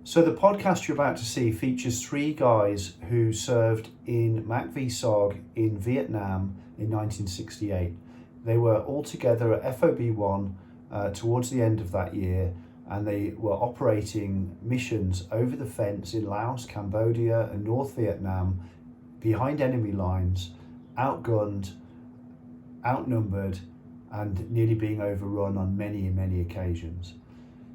So the podcast you're about to see features three guys who served in MACV SOG in Vietnam in 1968. They were all together at FOB1 towards the end of that year, and they were operating missions over the fence in Laos, Cambodia and North Vietnam, behind enemy lines, outgunned, outnumbered, and nearly being overrun on many occasions.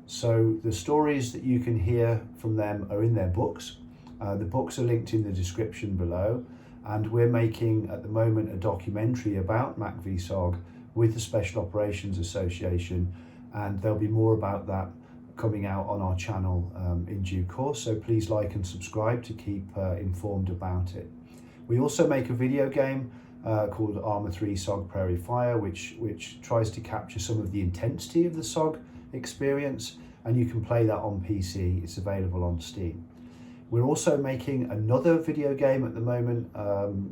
So the stories that you can hear from them are in their books. The books are linked in the description below, and we're making at the moment a documentary about MACV SOG with the Special Operations Association, and there'll be more about that coming out on our channel in due course, so please like and subscribe to keep informed about it. We also make a video game called Arma 3 SOG Prairie Fire, which tries to capture some of the intensity of the SOG experience, and you can play that on PC. It's available on Steam. We're also making another video game at the moment,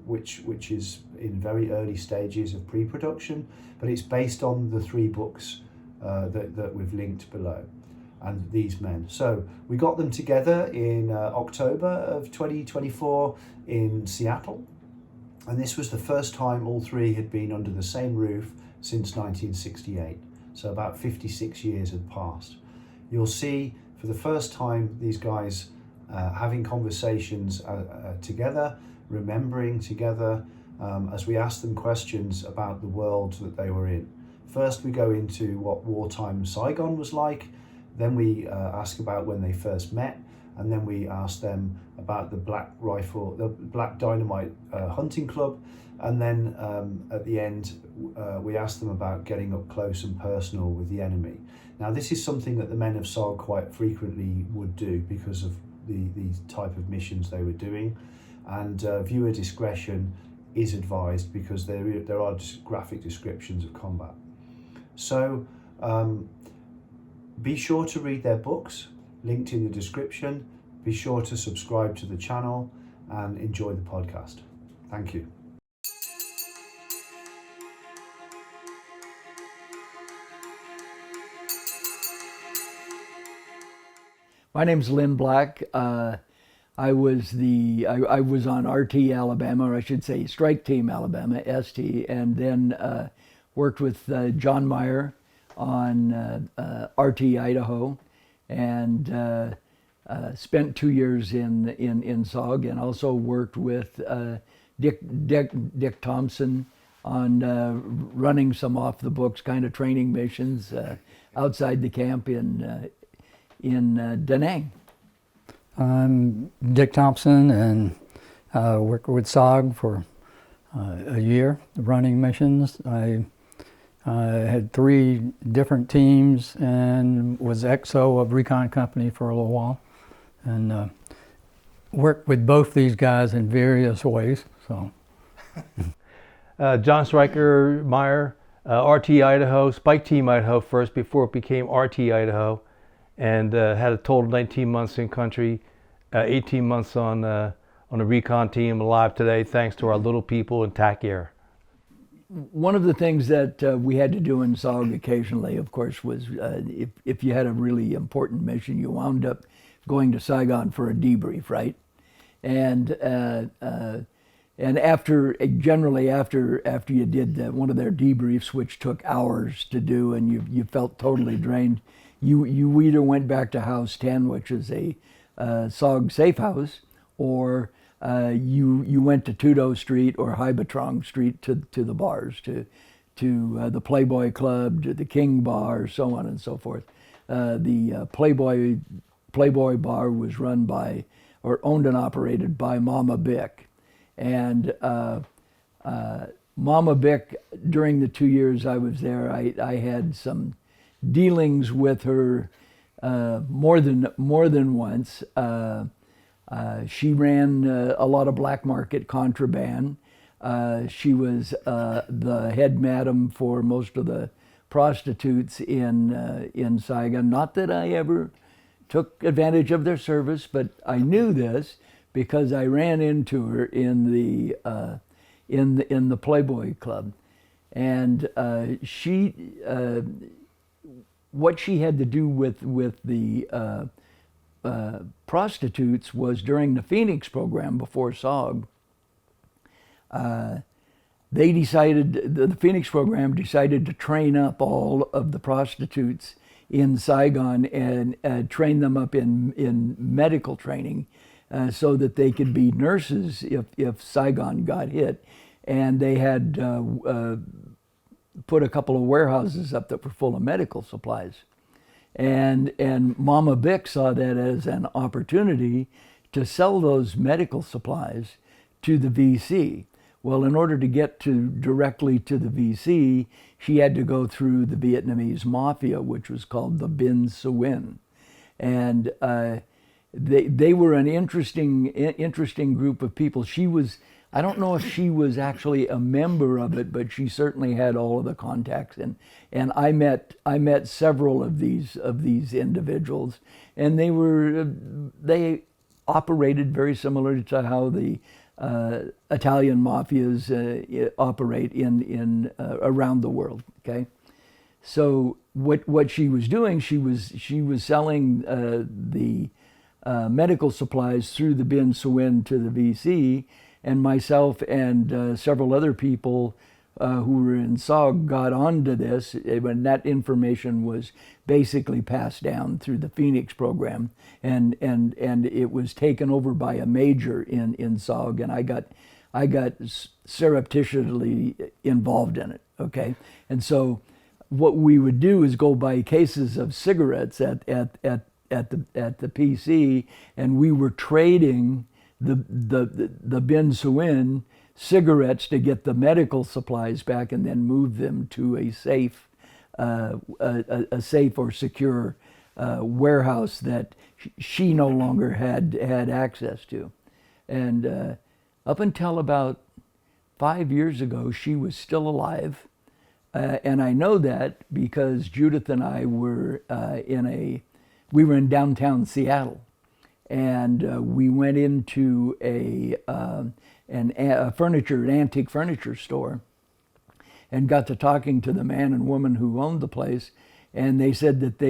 which is in very early stages of pre-production, but it's based on the three books that we've linked below, and these men. So we got them together in October of 2024 in Seattle, and this was the first time all three had been under the same roof since 1968. So about 56 years had passed. You'll see for the first time these guys having conversations together, remembering together, as we ask them questions about the world that they were in. First we go into what wartime Saigon was like, then we ask about when they first met, and then we ask them about the Black Dynamite Hunting Club, and then at the end we ask them about getting up close and personal with the enemy. Now this is something that the men of SOG quite frequently would do because of the type of missions they were doing, and viewer discretion is advised because there are graphic descriptions of combat. So be sure to read their books, linked in the description. Be sure to subscribe to the channel and enjoy the podcast. Thank you. My name's Lynn Black. I was on RT Alabama, or I should say Strike Team Alabama, ST, and then worked with John Meyer on RT Idaho, and spent 2 years in SOG, and also worked with Dick Thompson on running some off the books kind of training missions outside the camp in Da Nang. I'm Dick Thompson, and worked with SOG for a year running missions. I had 3 different teams and was XO of Recon Company for a little while, and worked with both these guys in various ways. So, John Stryker Meyer, RT Idaho, Spike Team Idaho first before it became RT Idaho, and had a total 19 months in country, 18 months on a recon team, alive today thanks to our little people in TAC Air. One of the things that we had to do in SOG occasionally, of course, was if you had a really important mission, you wound up going to Saigon for a debrief, right? And generally after you did one of their debriefs, which took hours to do, and you felt totally drained, you either went back to House 10, which is a SOG safe house, or you went to Tudo Street or Haibatrong Street to the bars, to the Playboy Club, to the King Bar, so on and so forth. The Playboy Bar was run by, or owned and operated by Mama Bick. And Mama Bick, during the 2 years I was there, I had some dealings with her more than once. She ran a lot of black market contraband. She was the head madam for most of the prostitutes in Saigon. Not that I ever took advantage of their service, but I knew this because I ran into her in the Playboy Club, and what she had to do with the prostitutes was during the Phoenix program before SOG. They decided, the Phoenix program decided to train up all of the prostitutes in Saigon and train them up in medical training so that they could be nurses if Saigon got hit. And they had put a couple of warehouses up that were full of medical supplies. And Mama Bick saw that as an opportunity to sell those medical supplies to the VC. Well, in order to get directly to the VC, she had to go through the Vietnamese mafia, which was called the Binh Xuyen. And they were an interesting group of people. She was, I don't know if she was actually a member of it, but she certainly had all of the contacts. And I met several of these individuals, and they operated very similar to how the Italian mafias operate in around the world. Okay, so what she was doing, she was selling the medical supplies through the Binh Xuyen to the VC, and myself and several other people who were in SOG got onto this when that information was basically passed down through the Phoenix program, and it was taken over by a major in SOG, and I got surreptitiously involved in it. Okay, and so what we would do is go buy cases of cigarettes at the PC, and we were trading the Binh Xuyen cigarettes to get the medical supplies back, and then move them to a safe or secure warehouse that she no longer had access to. And up until about 5 years ago, she was still alive. And I know that because Judith and I were we were in downtown Seattle, and we went into an antique furniture store, and got to talking to the man and woman who owned the place, and they said that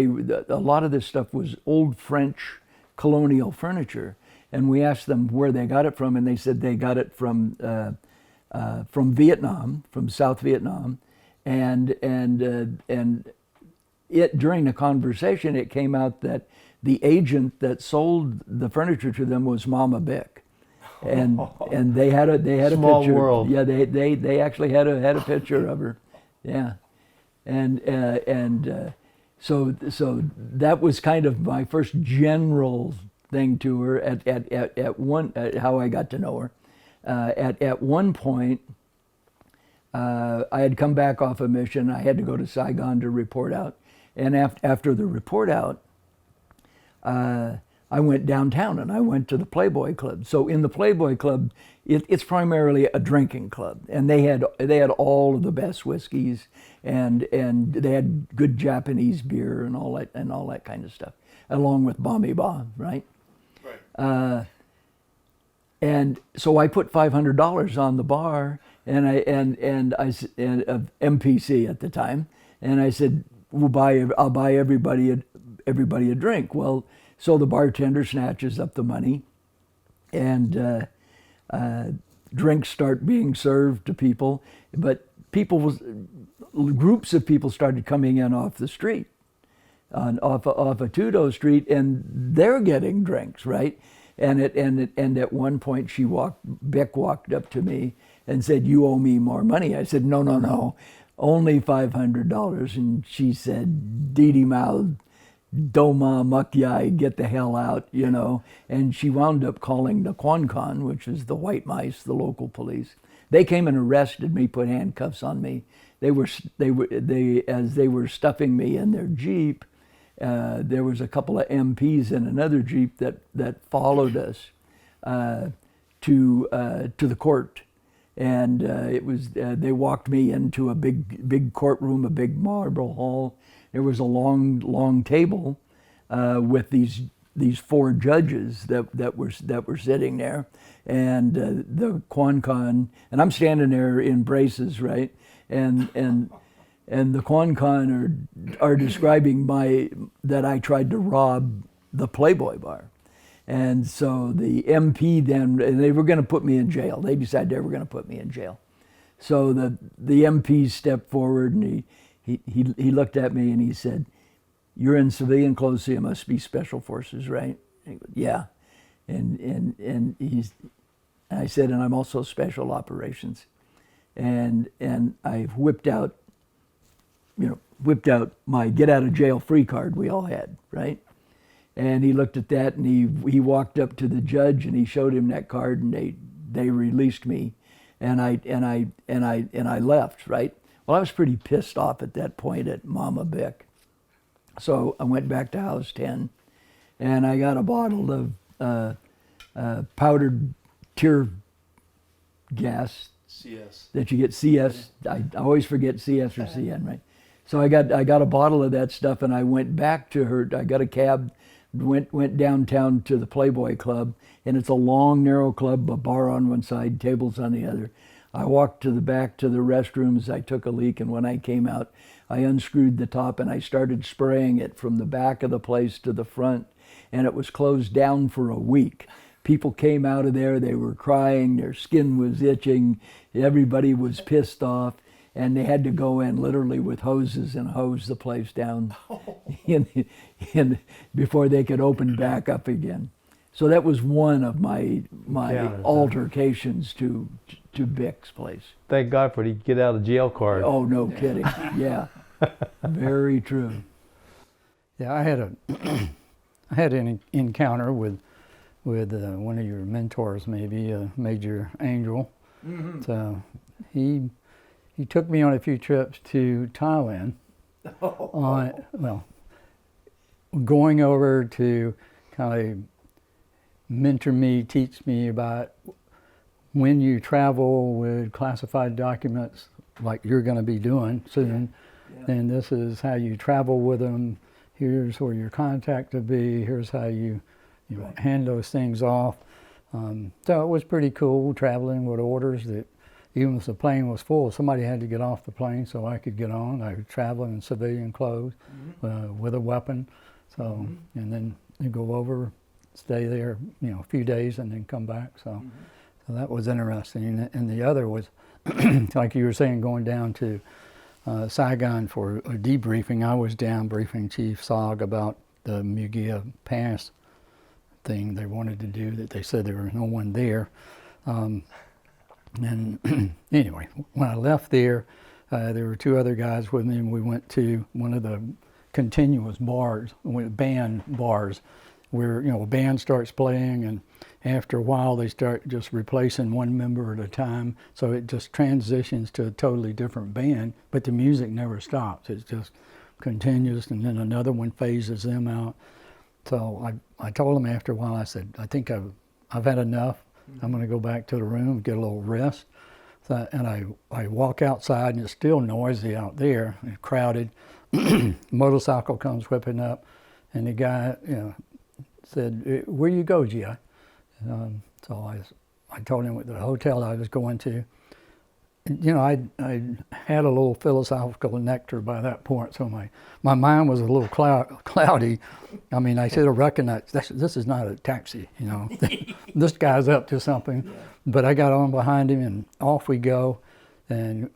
a lot of this stuff was old French colonial furniture, and we asked them where they got it from, and they said they got it from Vietnam, from South Vietnam, and during the conversation it came out that the agent that sold the furniture to them was Mama Bick. And they had a Small picture. world. Yeah, they actually had a picture of her. Yeah, and so that was kind of my first general thing to her at one how I got to know her. At one point, I had come back off a mission. I had to go to Saigon to report out, and after the report out, I went downtown and I went to the Playboy Club. So in the Playboy Club, it's primarily a drinking club, and they had all of the best whiskeys, and they had good Japanese beer and all that kind of stuff, along with Bami Ba, right? Right. And so I put $500 on the bar, and MPC at the time, and I said, I'll buy everybody a drink. Well, so the bartender snatches up the money, and drinks start being served to people. But groups of people started coming in off the street, off a Tudo Street, and they're getting drinks, right? And at one point, Beck walked up to me and said, "You owe me more money." I said, No, only $500. And she said, "Didi Mao, Doma Mukyai, get the hell out," you know. And she wound up calling the Quan, which is the white mice, the local police. They came and arrested me, put handcuffs on me. As they were stuffing me in their Jeep, there was a couple of MPs in another Jeep that followed us to the court. And they walked me into a big courtroom, a big marble hall. There was a long table with these four judges that were sitting there, and the Quan, and I'm standing there in braces, right? And the Quan are describing that I tried to rob the Playboy bar. And so the MP then, and they were going to put me in jail. They decided they were going to put me in jail. So the MP stepped forward and he looked at me and he said, "You're in civilian clothes, so you must be Special Forces, right?" And he goes, "Yeah." And I said, "And I'm also Special Operations." And I whipped out my get out of jail free card we all had, right? And he looked at that and he walked up to the judge and he showed him that card and they released me, and I left, right? Well, I was pretty pissed off at that point at Mama Bick. So I went back to House 10 and I got a bottle of powdered tear gas. CS. That you get CS. I always forget CS or CN, right? So I got a bottle of that stuff and I went back to her. I got a cab, went downtown to the Playboy Club, and it's a long, narrow club, a bar on one side, tables on the other. I walked to the back to the restrooms. I took a leak, and when I came out, I unscrewed the top and I started spraying it from the back of the place to the front, and it was closed down for a week. People came out of there, they were crying, their skin was itching, everybody was pissed off, and they had to go in literally with hoses and hose the place down before they could open back up again. So that was one of my altercations to Bick's place. Thank God for the get out of jail card. Oh, no kidding. Yeah, very true. Yeah, I had an encounter with one of your mentors, maybe Major Angel. Mm-hmm. So he took me on a few trips to Thailand. Going over to kind of mentor me, teach me about when you travel with classified documents like you're going to be doing soon, and this is how you travel with them. Here's where your contact will be. Here's how you hand those things off. So it was pretty cool traveling with orders that even if the plane was full, somebody had to get off the plane so I could get on. I was traveling in civilian clothes with a weapon. So, and then you go over, stay there, a few days and then come back. So, so that was interesting. And the other was, like you were saying, going down to Saigon for a debriefing. I was down briefing Chief S.O.G about the Mugia Pass thing they wanted to do, that they said there was no one there. And anyway, when I left there were two other guys with me, and we went to one of the continuous bars, band bars, where a band starts playing, and after a while they start just replacing one member at a time, so it just transitions to a totally different band, but the music never stops. It just continues, and then another one phases them out. So I told them after a while, I said, I think I've had enough. I'm going to go back to the room, get a little rest. So, and I walk outside, and it's still noisy out there, and crowded. Motorcycle comes whipping up, and the guy said, "Where you go, G.I.?" So I told him the hotel I was going to. I had a little philosophical nectar by that point, so my mind was a little cloudy. I mean, I should have recognized this is not a taxi, This guy's up to something. Yeah. But I got on behind him, and off we go. And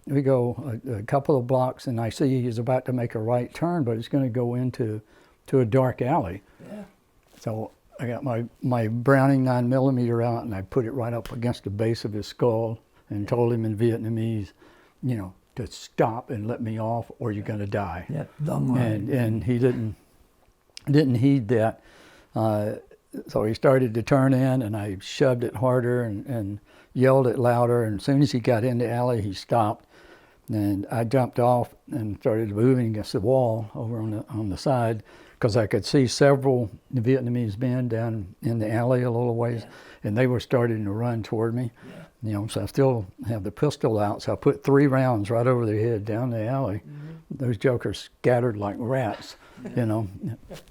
we go a couple of blocks, and I see he's about to make a right turn, but it's going to go into a dark alley. Yeah. So I got my Browning 9mm out, and I put it right up against the base of his skull, and told him in Vietnamese, to stop and let me off, or you're going to die. Yeah, and he didn't heed that. So he started to turn in, and I shoved it harder and yelled it louder. And as soon as he got in the alley, he stopped. And I jumped off and started moving against the wall over on the side, because I could see several Vietnamese men down in the alley a little ways, and they were starting to run toward me. Yeah. So I still have the pistol out, so I put 3 rounds right over their head down the alley. Those jokers scattered like rats,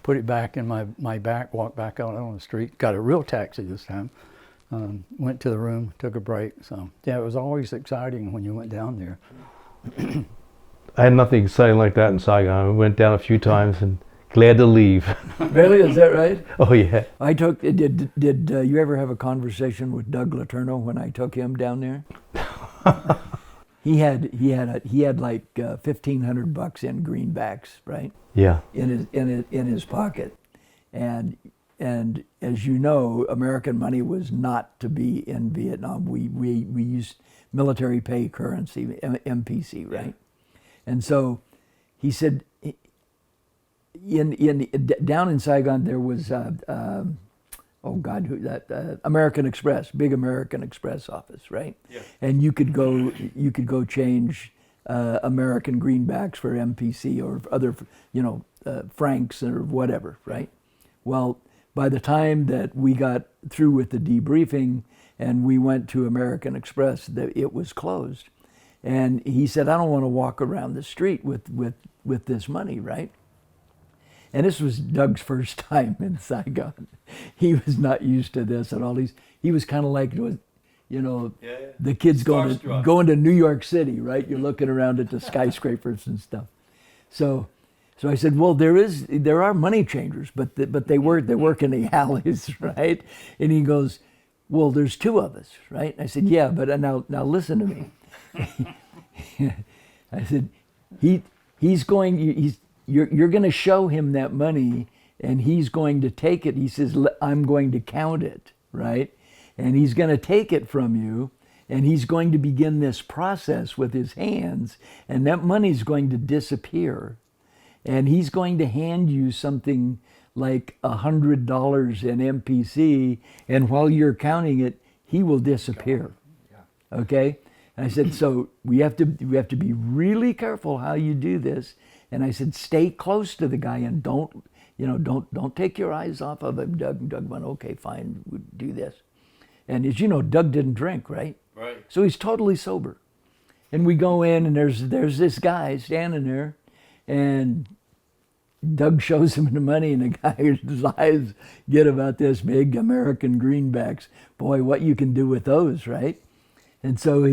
Put it back in my back, walked back out on the street, got a real taxi this time, went to the room, took a break. So yeah, it was always exciting when you went down there. I had nothing exciting like that in Saigon. We went down a few times and glad to leave. Really, is that right? Oh yeah. I took. Did you ever have a conversation with Doug Letourneau when I took him down there? He had like $1,500 in greenbacks, right? Yeah. In his pocket, and as you know, American money was not to be in Vietnam. We used military pay currency, MPC, right? And so he said, down in Saigon there was American Express, big American Express office, right? Yeah. And you could go change American greenbacks for MPC or other, francs or whatever, right? Well, by the time that we got through with the debriefing and we went to American Express, it was closed. And he said, I don't want to walk around the street with this money, right? And this was Doug's first time in Saigon. He was not used to this at all. He was kind of like, the kids going to New York City, right? You're looking around at the skyscrapers and stuff. So I said, well, there are money changers, but they work in the alleys, right? And he goes, well, there's two of us, right? I said, yeah, but now listen to me. I said, you're going to show him that money, and he's going to take it. He says, I'm going to count it, right? And he's going to take it from you, and he's going to begin this process with his hands, and that money's going to disappear. And he's going to hand you something like $100 in MPC, and while you're counting it, he will disappear. Okay? And I said, so we have to be really careful how you do this. And I said, stay close to the guy and don't take your eyes off of him. Doug went, okay, fine, we'll do this. And as you know, Doug didn't drink, right? Right. So he's totally sober. And we go in, and there's this guy standing there, and Doug shows him the money, and the guy's eyes get about this big, American greenbacks. Boy, what you can do with those, right? And so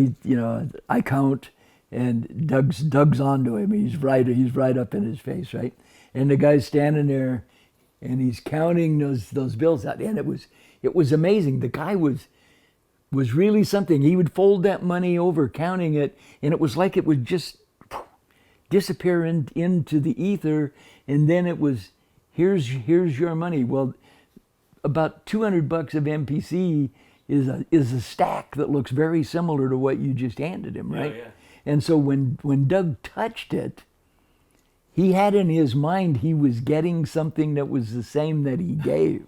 I count, and Doug's onto him. He's right up in his face, right? And the guy's standing there, and he's counting those bills out, and it was amazing. The guy was really something. He would fold that money over, counting it, and it was like it would just disappear into the ether, and then it was, here's your money. Well, about $200 of MPC is a stack that looks very similar to what you just handed him, right? Yeah. And so when Doug touched it, he had in his mind he was getting something that was the same that he gave.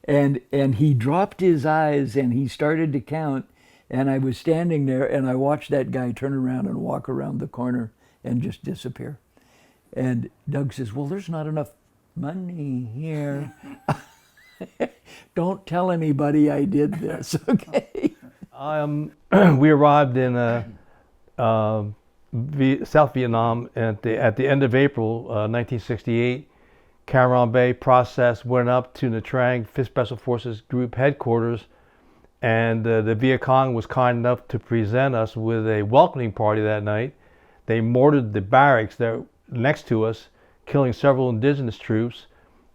And he dropped his eyes and he started to count, and I was standing there and I watched that guy turn around and walk around the corner and just disappear. And Doug says, well, there's not enough money here. Don't tell anybody I did this, okay? We arrived in South Vietnam at the end of April 1968. Cam Ranh Bay process went up to Nha Trang 5th Special Forces Group headquarters, and the Viet Cong was kind enough to present us with a welcoming party that night. They mortared the barracks that next to us, killing several indigenous troops,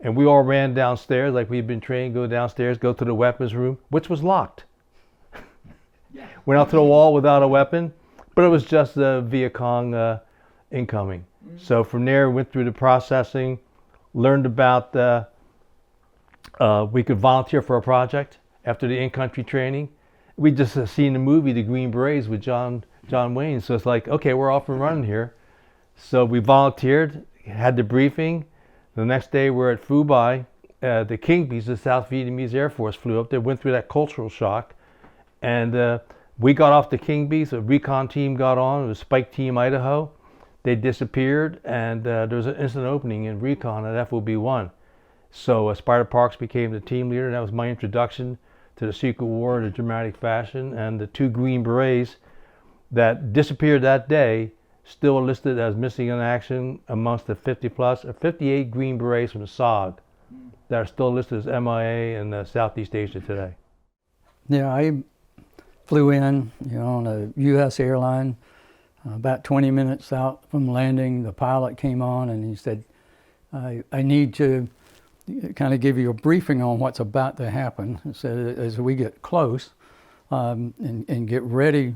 and we all ran downstairs like we'd been trained, go downstairs, go to the weapons room, which was locked. Went out to the wall without a weapon, but it was just the Viet Cong incoming. So from there, went through the processing, learned about we could volunteer for a project after the in-country training. We just seen the movie The Green Berets with John Wayne, so it's like, okay, we're off and running here. So we volunteered, had the briefing. The next day we're at Phu Bai. The Kingbees, the South Vietnamese Air Force, flew up there, went through that cultural shock. And we got off the Kingbees, a recon team got on, it was Spike Team Idaho. They disappeared, and there was an instant opening in recon at FOB 1. So Spider Parks became the team leader, and that was my introduction to the Secret War in a dramatic fashion. And the two Green Berets that disappeared that day still listed as missing in action amongst the 58 Green Berets from the S.O.G that are still listed as MIA in Southeast Asia today. Yeah, I flew in, on a U.S. airline. About 20 minutes out from landing, the pilot came on and he said, I need to kind of give you a briefing on what's about to happen. So as we get close and get ready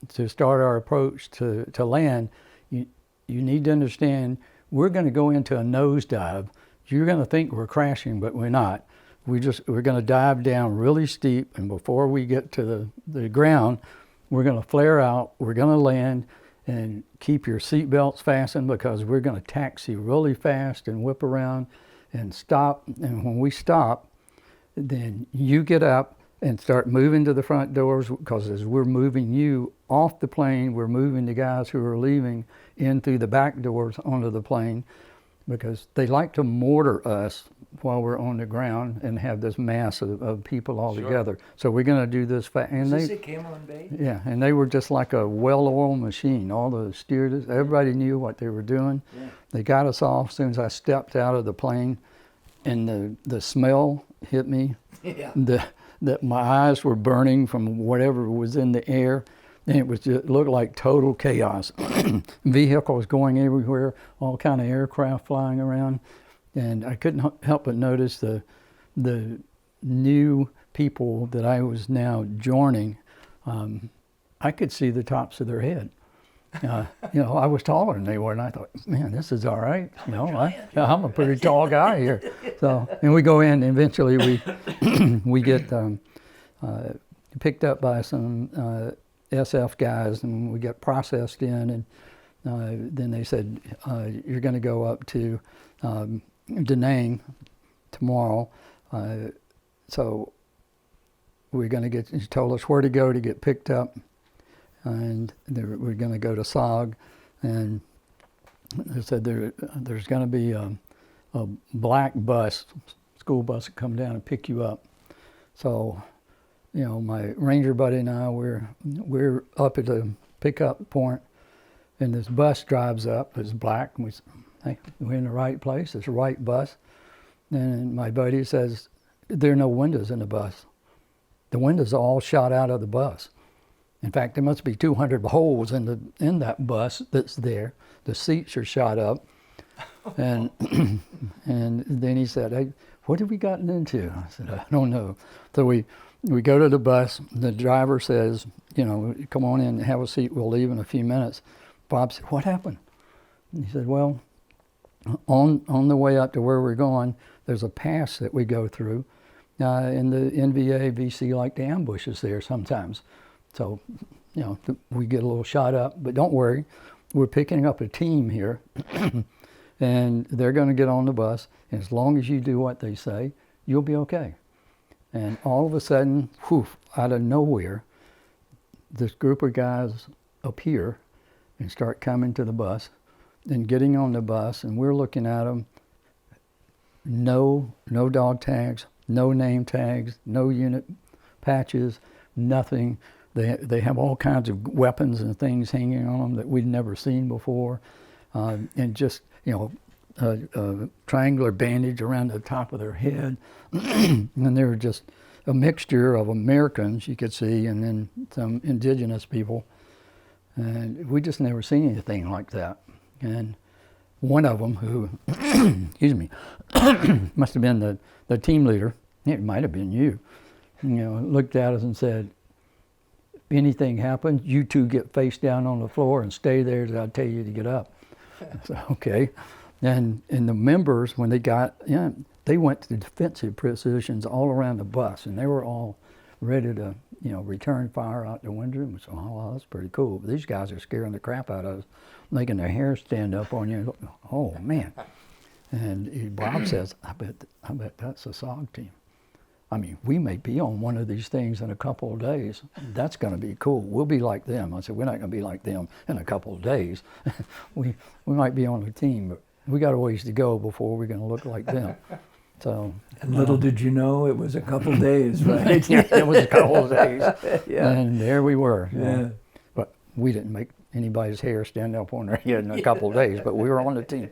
to start our approach to land, you need to understand we're going to go into a nosedive. You're going to think we're crashing, but we're not. We're going to dive down really steep, and before we get to the ground, we're going to flare out, we're going to land, and keep your seat belts fastened because we're going to taxi really fast and whip around and stop. And when we stop, then you get up and start moving to the front doors, because as we're moving you off the plane, we're moving the guys who are leaving in through the back doors onto the plane, because they like to mortar us while we're on the ground and have this mass of people all together. So we're going to do this fast. Is this at Cameron Bay? Yeah, and they were just like a well-oiled machine. All the stewardess, everybody knew what they were doing. Yeah. They got us off as soon as I stepped out of the plane, and the smell hit me. Yeah. That my eyes were burning from whatever was in the air, and it looked like total chaos. Vehicles going everywhere, all kind of aircraft flying around, and I couldn't help but notice the new people that I was now joining. I could see the tops of their head. I was taller than they were, and I thought, man, this is all right. I'm a pretty tall guy here. So, and we go in, and eventually we get picked up by some SF guys, and we get processed in, and then they said, you're going to go up to Da Nang tomorrow. So we're going to get, he told us where to go to get picked up, and we're going to go to S.O.G, and they said there's going to be a black bus, school bus, that come down and pick you up. So, my ranger buddy and I, we're up at the pickup point, and this bus drives up. It's black, and we say, hey, we're in the right place. It's the right bus. And my buddy says, there are no windows in the bus. The windows are all shot out of the bus. In fact, there must be 200 holes in that bus that's there. The seats are shot up. And and then he said, hey, what have we gotten into? I said, I don't know. So we go to the bus. The driver says, come on in, have a seat. We'll leave in a few minutes. Bob said, what happened? And he said, well, on the way up to where we're going, there's a pass that we go through. And the NVA, VC like to ambush us there sometimes. So, we get a little shot up, but don't worry, we're picking up a team here, and they're going to get on the bus, and as long as you do what they say, you'll be okay. And all of a sudden, out of nowhere, this group of guys appear and start coming to the bus and getting on the bus, and we're looking at them. No dog tags, no name tags, no unit patches, nothing. They have all kinds of weapons and things hanging on them that we'd never seen before, and just a triangular bandage around the top of their head. And they were just a mixture of Americans, you could see, and then some indigenous people. And we just never seen anything like that. And one of them, who, excuse me, must have been the team leader, it might have been you, looked at us and said, if anything happens, you two get face down on the floor and stay there until I tell you to get up. So, okay. And the members, when they got in, they went to defensive positions all around the bus, and they were all ready to, return fire out the window. And so, oh, well, that's pretty cool. But these guys are scaring the crap out of us, making their hair stand up on you. Oh, man. And Bob says, I bet that's a S.O.G team. I mean, we may be on one of these things in a couple of days. That's going to be cool. We'll be like them. I said, we're not going to be like them in a couple of days. we might be on a team, but we got a ways to go before we're going to look like them. So, and little did you know, it was a couple of days, right? Yeah, it was a couple of days. Yeah. And there we were. Yeah. But we didn't make anybody's hair stand up on their head in a couple of days, but we were on the team.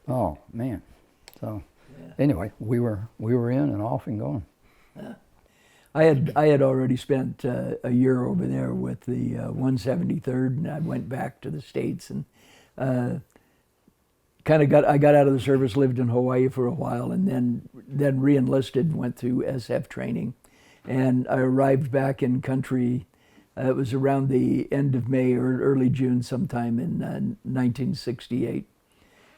Oh, man. So anyway, we were in and off and going. I had already spent a year over there with the 173rd, and I went back to the States, and I got out of the service, lived in Hawaii for a while, and then re-enlisted, went through SF training, and I arrived back in country. It was around the end of May or early June, sometime in 1968,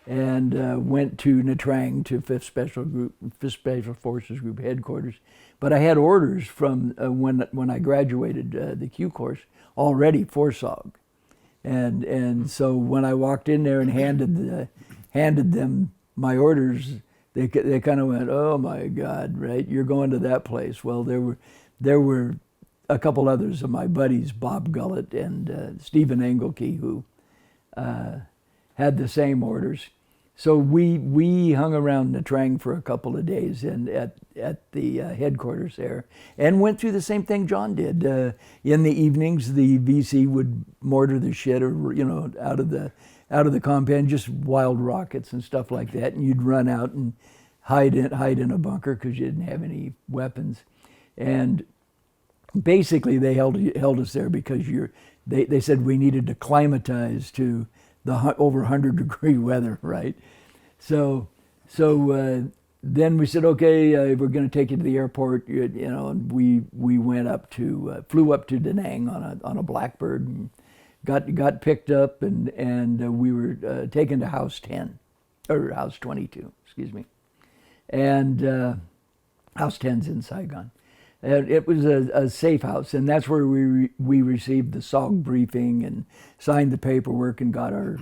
and went to Nha Trang to 5th Special Forces Group headquarters. But I had orders from when I graduated the Q course already for SOG. And so when I walked in there and handed them my orders, they kind of went, "Oh my God, right? You're going to that place." Well, there were a couple others of my buddies, Bob Gullett and Stephen Engelke, who had the same orders. So we hung around Nha Trang for a couple of days and at the headquarters there, and went through the same thing John did. In the evenings, the VC would mortar the shit, or out of the compound, just wild rockets and stuff like that, and you'd run out and hide in a bunker because you didn't have any weapons, and basically they held us there because they said we needed to climatize to the over 100-degree weather, right? So then we said, okay, we're going to take you to the airport, and we went up to flew up to Da Nang on a Blackbird, and got picked up, and we were taken to House 10 or House 22, excuse me, and House 10's in Saigon. And it was a safe house, and that's where we received the SOG briefing and signed the paperwork and got our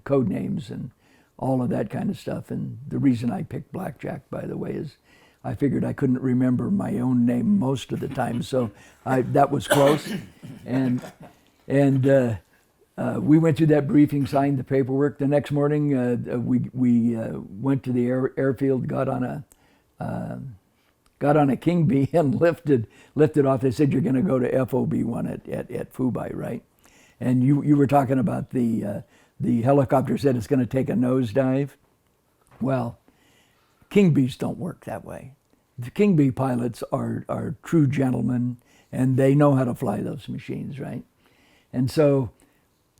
code names and all of that kind of stuff. And the reason I picked Blackjack, by the way, is I figured I couldn't remember my own name most of the time, so that was close. And we went through that briefing, signed the paperwork. The next morning, we went to the airfield, got on a Kingbee and lifted off. They said, "You're going to go to FOB-1 at Phubai, right?" And you were talking about the helicopter said it's going to take a nosedive. Well, Kingbees don't work that way. The Kingbee pilots are true gentlemen, and they know how to fly those machines, right? And so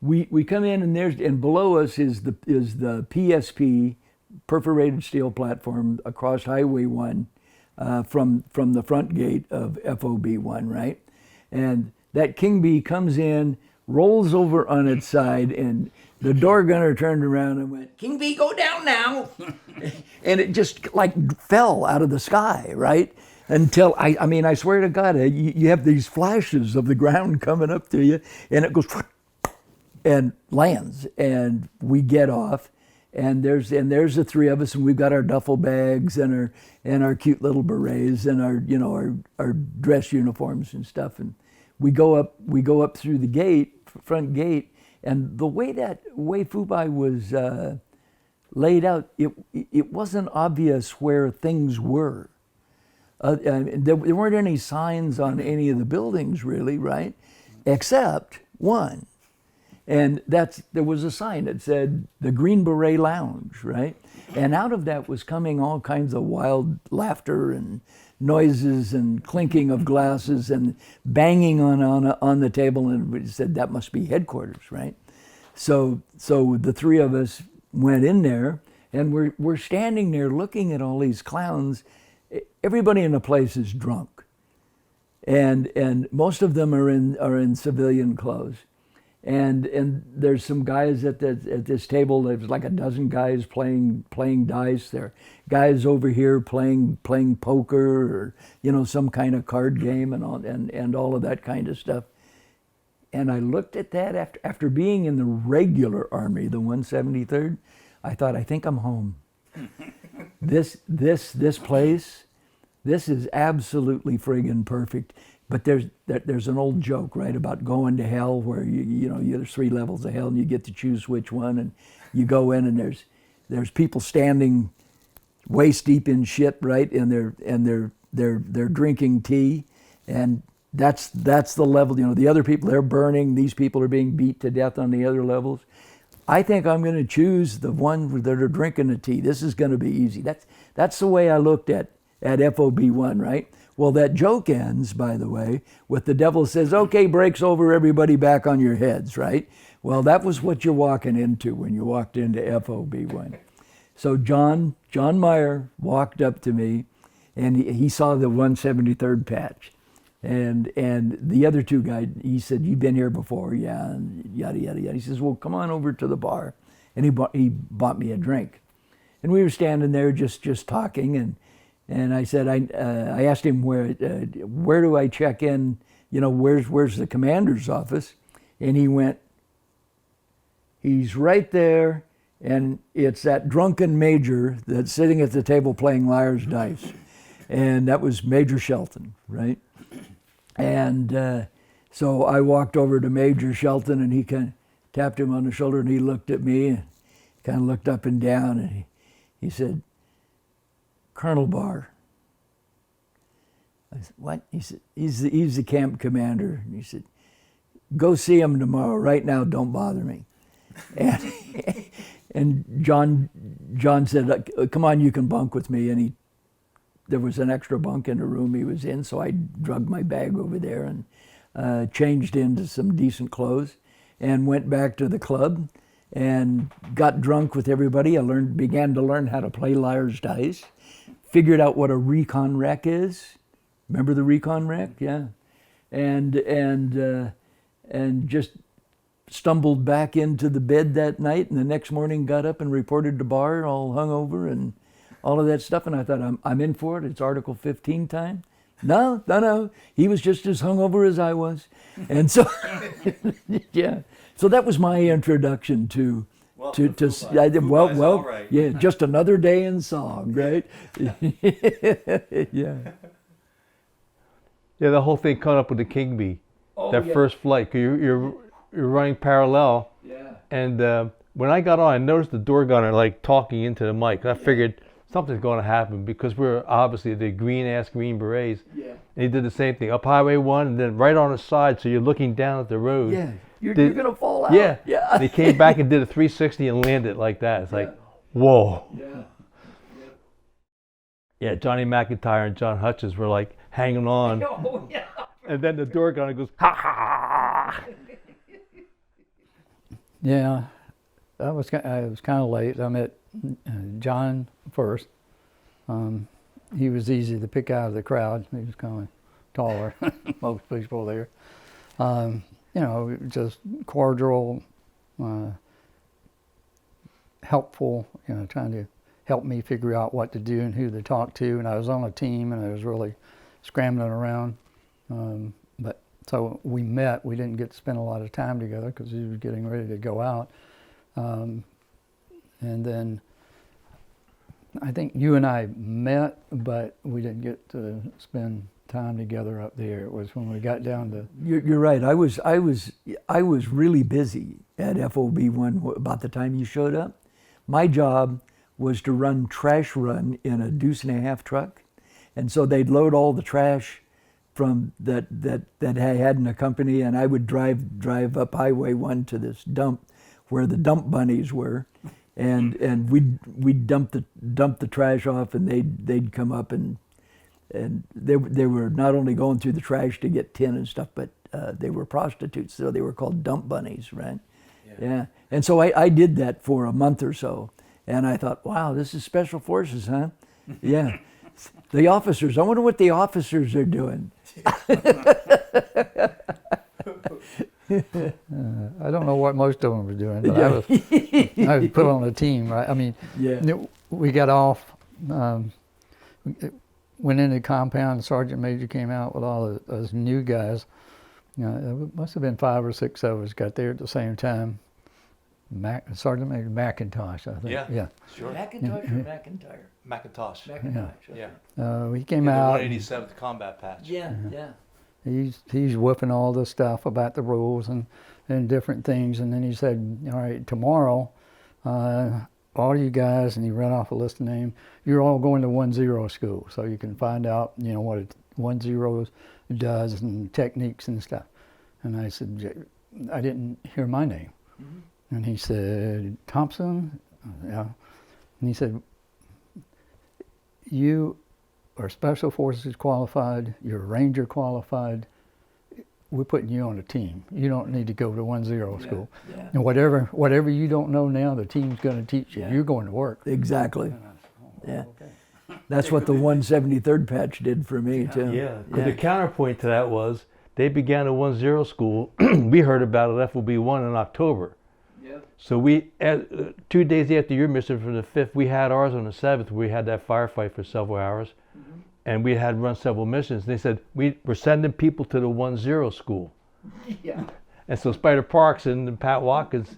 we come in, and below us is the PSP, perforated steel platform across Highway 1. From the front gate of FOB-1, right? And that Kingbee comes in, rolls over on its side, and the door gunner turned around and went, "Kingbee, go down now." And it just like fell out of the sky, right? Until, I swear to God, you have these flashes of the ground coming up to you, and it goes and lands, and we get off. And there's the three of us, and we've got our duffel bags and our cute little berets and our dress uniforms and stuff. And we go up through the front gate, and the way Phubai was laid out, it wasn't obvious where things were. There weren't any signs on any of the buildings really, right? Except one. And there was a sign that said the Green Beret Lounge, right? And out of that was coming all kinds of wild laughter and noises and clinking of glasses and banging on the table, and we said that must be headquarters, right? So the three of us went in there, and we're standing there looking at all these clowns. Everybody in the place is drunk, and most of them are in civilian clothes. And there's some guys at this table. There's like a dozen guys playing dice. There are guys over here playing poker or some kind of card game and all of that kind of stuff. And I looked at that after being in the regular army, the 173rd. I thought, I think I'm home. This place, this is absolutely friggin' perfect. But there's an old joke, right, about going to hell, where there's 3 levels of hell, and you get to choose which one, and you go in, and there's people standing waist deep in shit, right, and they're drinking tea, and that's the level. The other people, they're burning. These people are being beat to death on the other levels. I think I'm going to choose the one that are drinking the tea. This is going to be easy. That's the way I looked at at FOB1, right? Well, that joke ends, by the way, with the devil says, okay, breaks over, everybody back on your heads, right? Well, that was what you're walking into when you walked into FOB1. So John Meyer walked up to me, and he saw the 173rd patch. And the other two guys, he said, you've been here before? Yeah, and yada, yada, yada. He says, well, come on over to the bar. And he bought me a drink. And we were standing there just talking, and I said, I asked him, where do I check in? You know, where's the commander's office? And he went, he's right there, and it's that drunken major that's sitting at the table playing liar's dice. And that was Major Shelton, right? And so I walked over to Major Shelton, and he kind of tapped him on the shoulder, and he looked at me and kind of looked up and down, and he said, Colonel Barr. I said, what? He said, he's the camp commander. And he said, go see him tomorrow. Right now, don't bother me. And John said, come on, you can bunk with me. And there was an extra bunk in the room he was in, so I dragged my bag over there and changed into some decent clothes and went back to the club and got drunk with everybody. I began to learn how to play liar's dice, figured out what a recon rec is. Remember the recon rec? Yeah. And just stumbled back into the bed that night, and the next morning got up and reported to Barr all hungover and all of that stuff, and I thought, I'm in for it. It's Article 15 time. No. He was just as hungover as I was. And so, yeah. So that was my introduction to right. Yeah, just another day in SOG, right? Yeah. Yeah, the whole thing caught up with the Kingbee. First flight, 'cause you're running parallel. Yeah. And when I got on, I noticed the door gunner like talking into the mic. I figured something's going to happen because we're obviously the green berets. Yeah. And he did the same thing up Highway 1 and then right on the side, so you're looking down at the road. Yeah. You're going to fall out. Yeah. Yeah. They came back and did a 360 and landed like that. It's like, whoa. Yeah. Yeah, Johnny McIntyre and John Hutchins were like hanging on. Oh, yeah. And then the door gunner goes, ha ha. Yeah, I was kind of late. I met John first. He was easy to pick out of the crowd. He was kind of taller than most people there. You know, just cordial, helpful, you know, trying to help me figure out what to do and who to talk to. And I was on a team, and I was really scrambling around. But so we met. We didn't get to spend a lot of time together because he was getting ready to go out. And then I think you and I met, but we didn't get to spend time together up there. It was when we got down to. You're right. I was really busy at FOB1 about the time you showed up. My job was to run trash run in a 2.5 truck, and so they'd load all the trash from that I had in a company, and I would drive up Highway 1 to this dump where the dump bunnies were, and we'd dump the trash off, and they'd come up and they were not only going through the trash to get tin and stuff, but they were prostitutes, so they were called dump bunnies, right? Yeah. And so I did that for a month or so, and I thought, wow, this is special forces, huh? Yeah. The officers, I wonder what the officers are doing. I don't know what most of them were doing, but I was put on a team, right? I mean, we got off, went into the compound, Sergeant Major came out with all those new guys. You know, it must have been 5 or 6 of us got there at the same time. Sergeant Major McIntosh, I think. Yeah. Sure. McIntosh or McIntyre? McIntosh. McIntosh. He came out. The 187th Combat Patch. Yeah. He's whipping all this stuff about the rules and different things, and then he said, all right, tomorrow, all you guys, and he read off a list of names, you're all going to 1-0 school, so you can find out, you know, what 1-0 does and techniques and stuff. And I said, I didn't hear my name. Mm-hmm. And he said, Thompson? Yeah. And he said, you are Special Forces qualified, you're Ranger qualified, we're putting you on a team. You don't need to go to 1-0 school. Yeah. And whatever you don't know now, the team's going to teach you. Yeah. You're going to work. Exactly. Yeah. Okay. That's what the 173rd patch did for me too. Yeah, because the counterpoint to that was they began a 1-0 school. We heard about it at FOB 1 in October. Yep. So 2 days after your mission from the 5th, we had ours on the 7th. We had that firefight for several hours. And we had run several missions. They said, we're sending people to the 1-0 school. Yeah. And so Spider Parks and Pat Watkins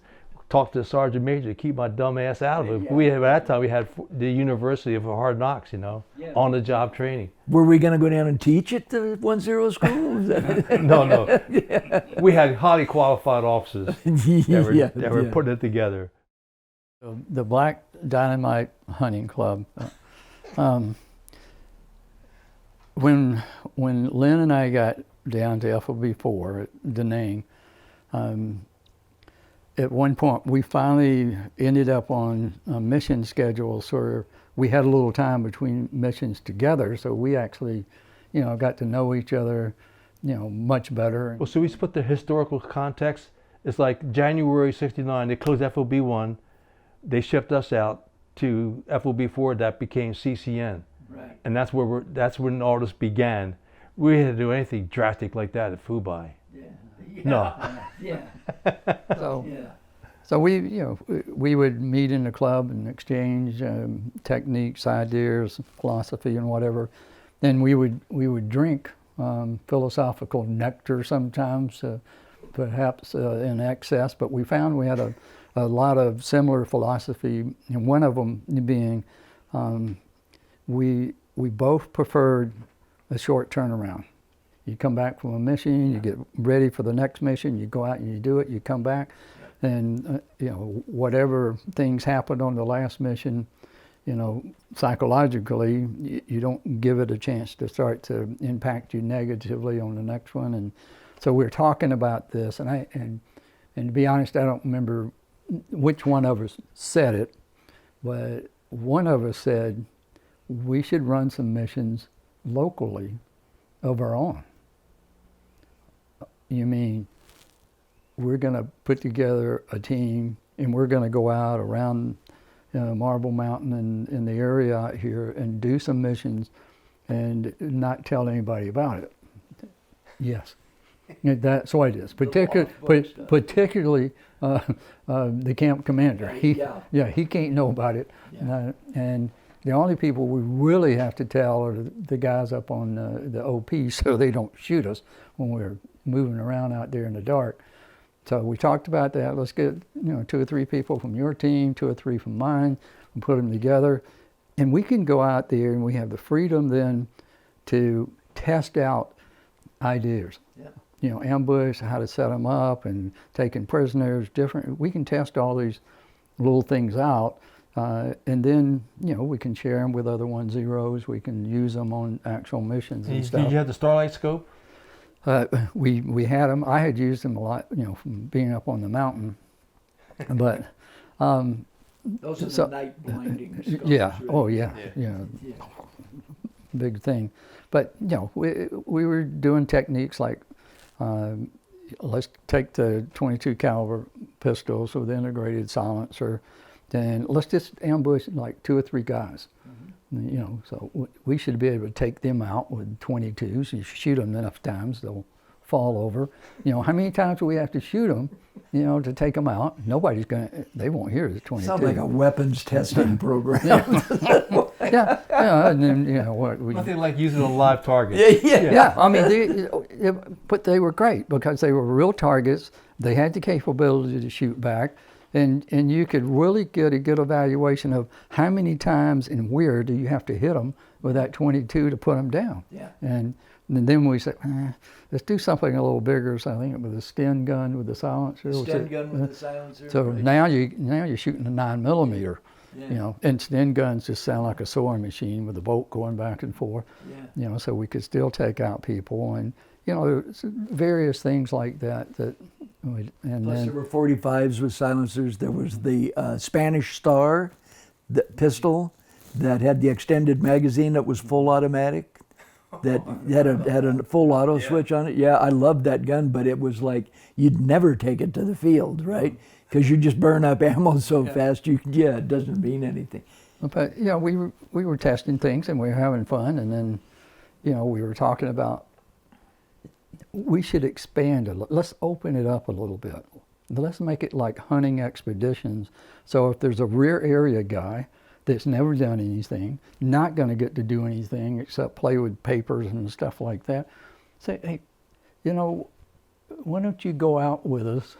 talked to the Sergeant Major to keep my dumb ass out of it. Yeah. At that time, we had the University of Hard Knocks, on the job training. Were we going to go down and teach at the 1-0 school? No. Yeah. We had highly qualified officers that were putting it together. The Black Dynamite Hunting Club. When Lynn and I got down to FOB4 at Da Nang, at one point we finally ended up on a mission schedule, so we had a little time between missions together, so we actually, got to know each other, much better. Well, so we put the historical context. It's like January '69, they closed FOB 1, they shipped us out to FOB4, that became CCN. Right. And that's when all this began. We didn't do anything drastic like that at Fubai. Yeah. No. Yeah. So we would meet in the club and exchange techniques, ideas, philosophy, and whatever. Then we would drink philosophical nectar sometimes, perhaps in excess. But we found we had a lot of similar philosophy, and one of them being we both preferred a short turnaround. You come back from a mission, you get ready for the next mission, you go out and you do it, you come back, and whatever things happened on the last mission, psychologically, you don't give it a chance to start to impact you negatively on the next one. And so we're talking about this, and to be honest, I don't remember which one of us said it, but one of us said, we should run some missions locally of our own. You mean we're going to put together a team and we're going to go out around Marble Mountain and in the area out here and do some missions and not tell anybody about it? Yes. That's what it is. Particularly the camp commander. He can't know about it. And the only people we really have to tell are the guys up on the OP, so they don't shoot us when we're moving around out there in the dark. So we talked about that. Let's get 2 or 3 people from your team, 2 or 3 from mine, and put them together. And we can go out there and we have the freedom then to test out ideas. Yeah. Ambush, how to set them up, and taking prisoners, different. We can test all these little things out. And then, we can share them with other 1-0s. We can use them on actual missions and stuff. Did you have the Starlight scope? We had them. I had used them a lot, from being up on the mountain. But those are the night blinding scopes. Yeah. Really. Oh yeah. Big thing. But we were doing techniques like let's take the .22 caliber pistols with integrated silencer. Then let's just ambush like 2 or 3 guys. So we should be able to take them out with 22s. You shoot them enough times, they'll fall over. How many times do we have to shoot them, to take them out? Nobody's they won't hear the 22. Sounds like a weapons testing program. And then, what we... Nothing like using a live target. Yeah, I mean, but they were great because they were real targets. They had the capability to shoot back. And you could really get a good evaluation of how many times and where do you have to hit them with that 22 to put them down. Yeah. And then we said, let's do something a little bigger. So I think with a Sten gun with the silencer. Sten gun with the silencer. So right. now you're shooting a 9mm. And Sten guns just sound like a sewing machine with the bolt going back and forth. Yeah. So we could still take out people, and various things like that. And Plus then there were 45s with silencers. There was the Spanish Star, the pistol, that had the extended magazine that was full automatic, that had a full auto switch on it. Yeah, I loved that gun, but it was like you'd never take it to the field, right? Because you just burn up ammo so fast. It doesn't mean anything. But yeah, we were testing things and we were having fun, and then, you know, we were talking about we should expand it. Let's open it up a little bit. Let's make it like hunting expeditions. So if there's a rear area guy that's never done anything, not going to get to do anything except play with papers and stuff like that, say, hey, you know, why don't you go out with us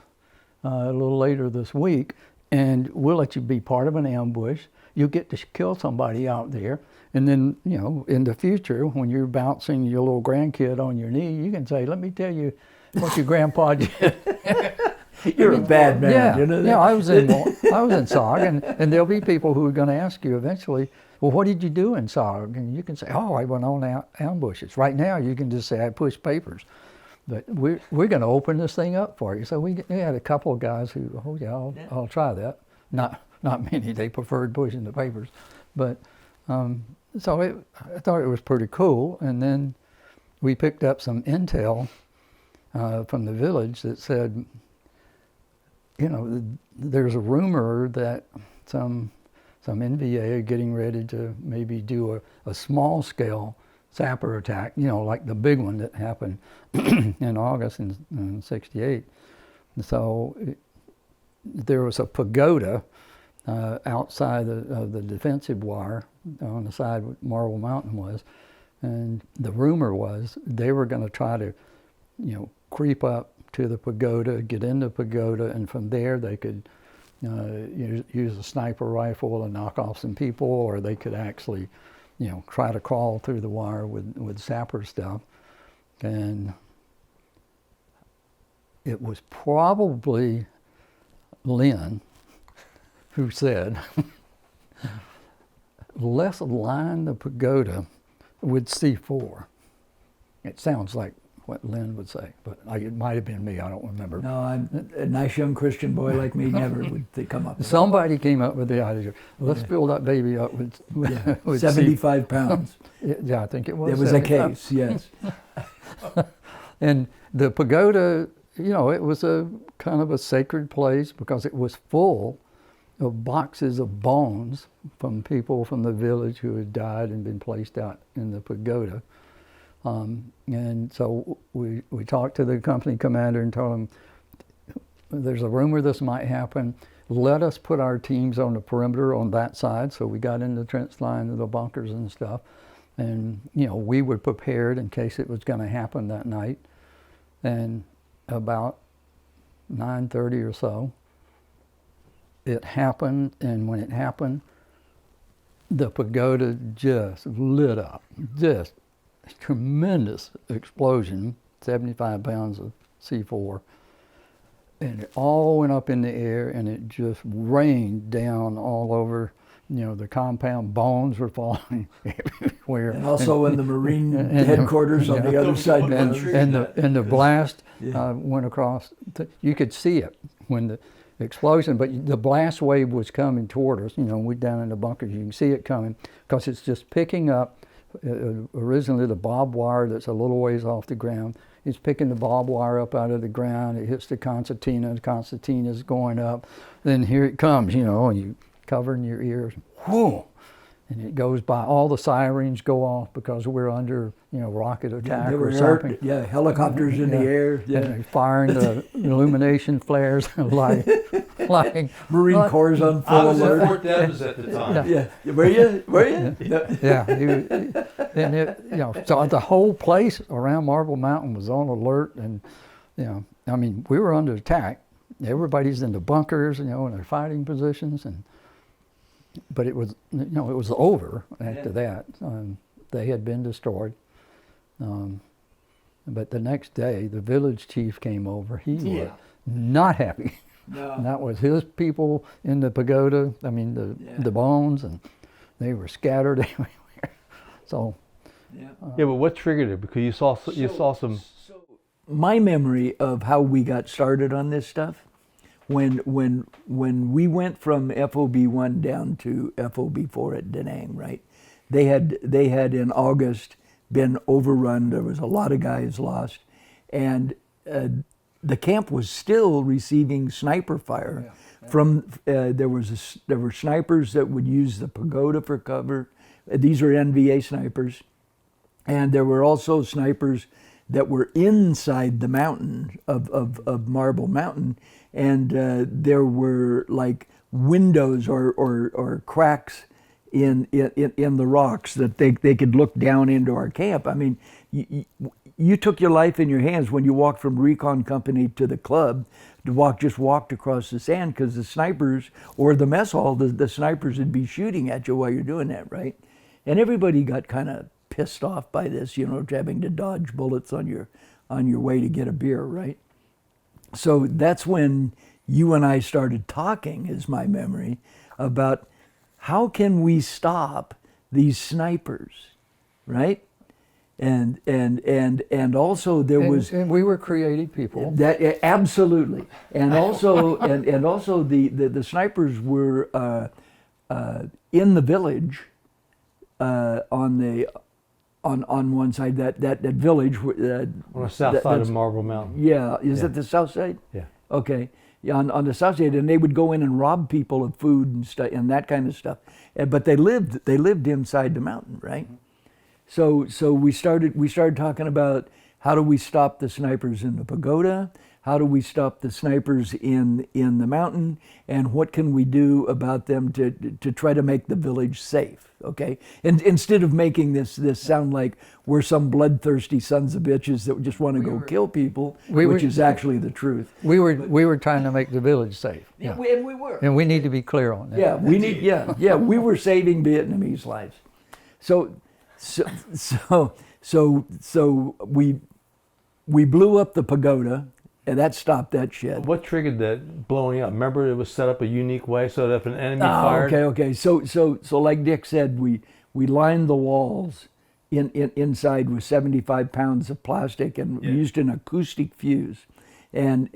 a little later this week, and we'll let you be part of an ambush. You'll get to kill somebody out there, and then, you know, in the future, when you're bouncing your little grandkid on your knee, you can say, let me tell you what your grandpa did. You're a bad man. Yeah, you know that? Yeah. I was in SOG, and there'll be people who are going to ask you eventually, well, what did you do in SOG? And you can say, oh, I went on ambushes. Right now, you can just say I pushed papers. But we're going to open this thing up for you. So we had a couple of guys who, oh yeah, I'll try that. Not many. They preferred pushing the papers, but so I thought it was pretty cool. And then we picked up some intel from the village that said, you know, there's a rumor that some NVA are getting ready to maybe do a small scale sapper attack, you know, like the big one that happened in August in '68. So there was a pagoda outside of the defensive wire on the side where Marble Mountain was, and the rumor was they were going to try to, you know, creep up to the pagoda, get in the pagoda, and from there they could use a sniper rifle and knock off some people, or they could actually, you know, try to crawl through the wire with sapper stuff. And it was probably Lynne who said, let's line the pagoda with C4. It sounds like what Lynne would say, but it might have been me, I don't remember. No, a nice young Christian boy like me never would come up with Somebody came up with the idea, let's fill that baby up with, with 75 pounds. Yeah, I think it was. There was a case, yes. And the pagoda, you know, it was a kind of a sacred place because it was full of boxes of bones from people from the village who had died and been placed out in the pagoda. And so we talked to the company commander and told him, there's a rumor this might happen. Let us put our teams on the perimeter on that side. So we got in the trench line and the bunkers and stuff. And, you know, we were prepared in case it was going to happen that night. And about 9:30 or so, it happened. And when it happened, the pagoda just lit up, just tremendous explosion, 75 pounds of C4, and it all went up in the air and it just rained down all over, you know, the compound. Bones were falling everywhere. And also in the Marine headquarters on the other side. And the blast went across. You could see it when the explosion, but the blast wave was coming toward us. You know, we're down in the bunkers, you can see it coming because it's just picking up. Originally the barbed wire that's a little ways off the ground, it's picking the barbed wire up out of the ground, it hits the concertina's going up, then here it comes, you know, and you covering your ears, whoa, and it goes by, all the sirens go off because we're under, you know, rocket attack or something. Yeah, helicopters in the air. Yeah, and firing the illumination flares like Marine Corps on full I was alert. at Fort Devens at the time. Yeah, were you? Yeah, and it, you know, so the whole place around Marble Mountain was on alert, and, you know, I mean, we were under attack. Everybody's in the bunkers, you know, in their fighting positions, but it was, you know, it was over after that. They had been destroyed. But the next day, the village chief came over. He was not happy. No. And that was his people in the pagoda. I mean, the bones, and they were scattered everywhere. So. Yeah, but what triggered it? Because you saw some. My memory of how we got started on this stuff when we went from FOB1 down to FOB4 at Da Nang, right? They had in August been overrun. There was a lot of guys lost, and the camp was still receiving sniper fire from. There were snipers that would use the pagoda for cover. These are NVA snipers, and there were also snipers that were inside the mountain of Marble Mountain, and there were like windows or cracks in the rocks that they could look down into our camp. I mean, you took your life in your hands when you walked from recon company to the club to just walked across the sand, because the snipers or the mess hall, the snipers would be shooting at you while you're doing that, right? And everybody got kind of pissed off by this, you know, having to dodge bullets on your way to get a beer, right? So that's when you and I started talking, is my memory, about how can we stop these snipers, right? And also there was, and we were creative people. that absolutely, and also and also the snipers were in the village on one side, that village On the south side of Marble Mountain. Yeah, is it the south side? Yeah. Okay, yeah, on the south side, and they would go in and rob people of food and stuff and that kind of stuff. But they lived inside the mountain, right? So we started talking about how do we stop the snipers in the pagoda, how do we stop the snipers in the mountain, and what can we do about them to try to make the village safe, okay? And instead of making this sound like we're some bloodthirsty sons of bitches that just want to go kill people, which is actually the truth. We were trying to make the village safe. Yeah. And we were. And we need to be clear on that. Yeah, we were saving Vietnamese lives. So we blew up the pagoda, and that stopped that shit. What triggered that blowing up? Remember, it was set up a unique way so that if an enemy fired. Okay. So like Dick said, we lined the walls inside with 75 pounds of plastic, and we used an acoustic fuse, and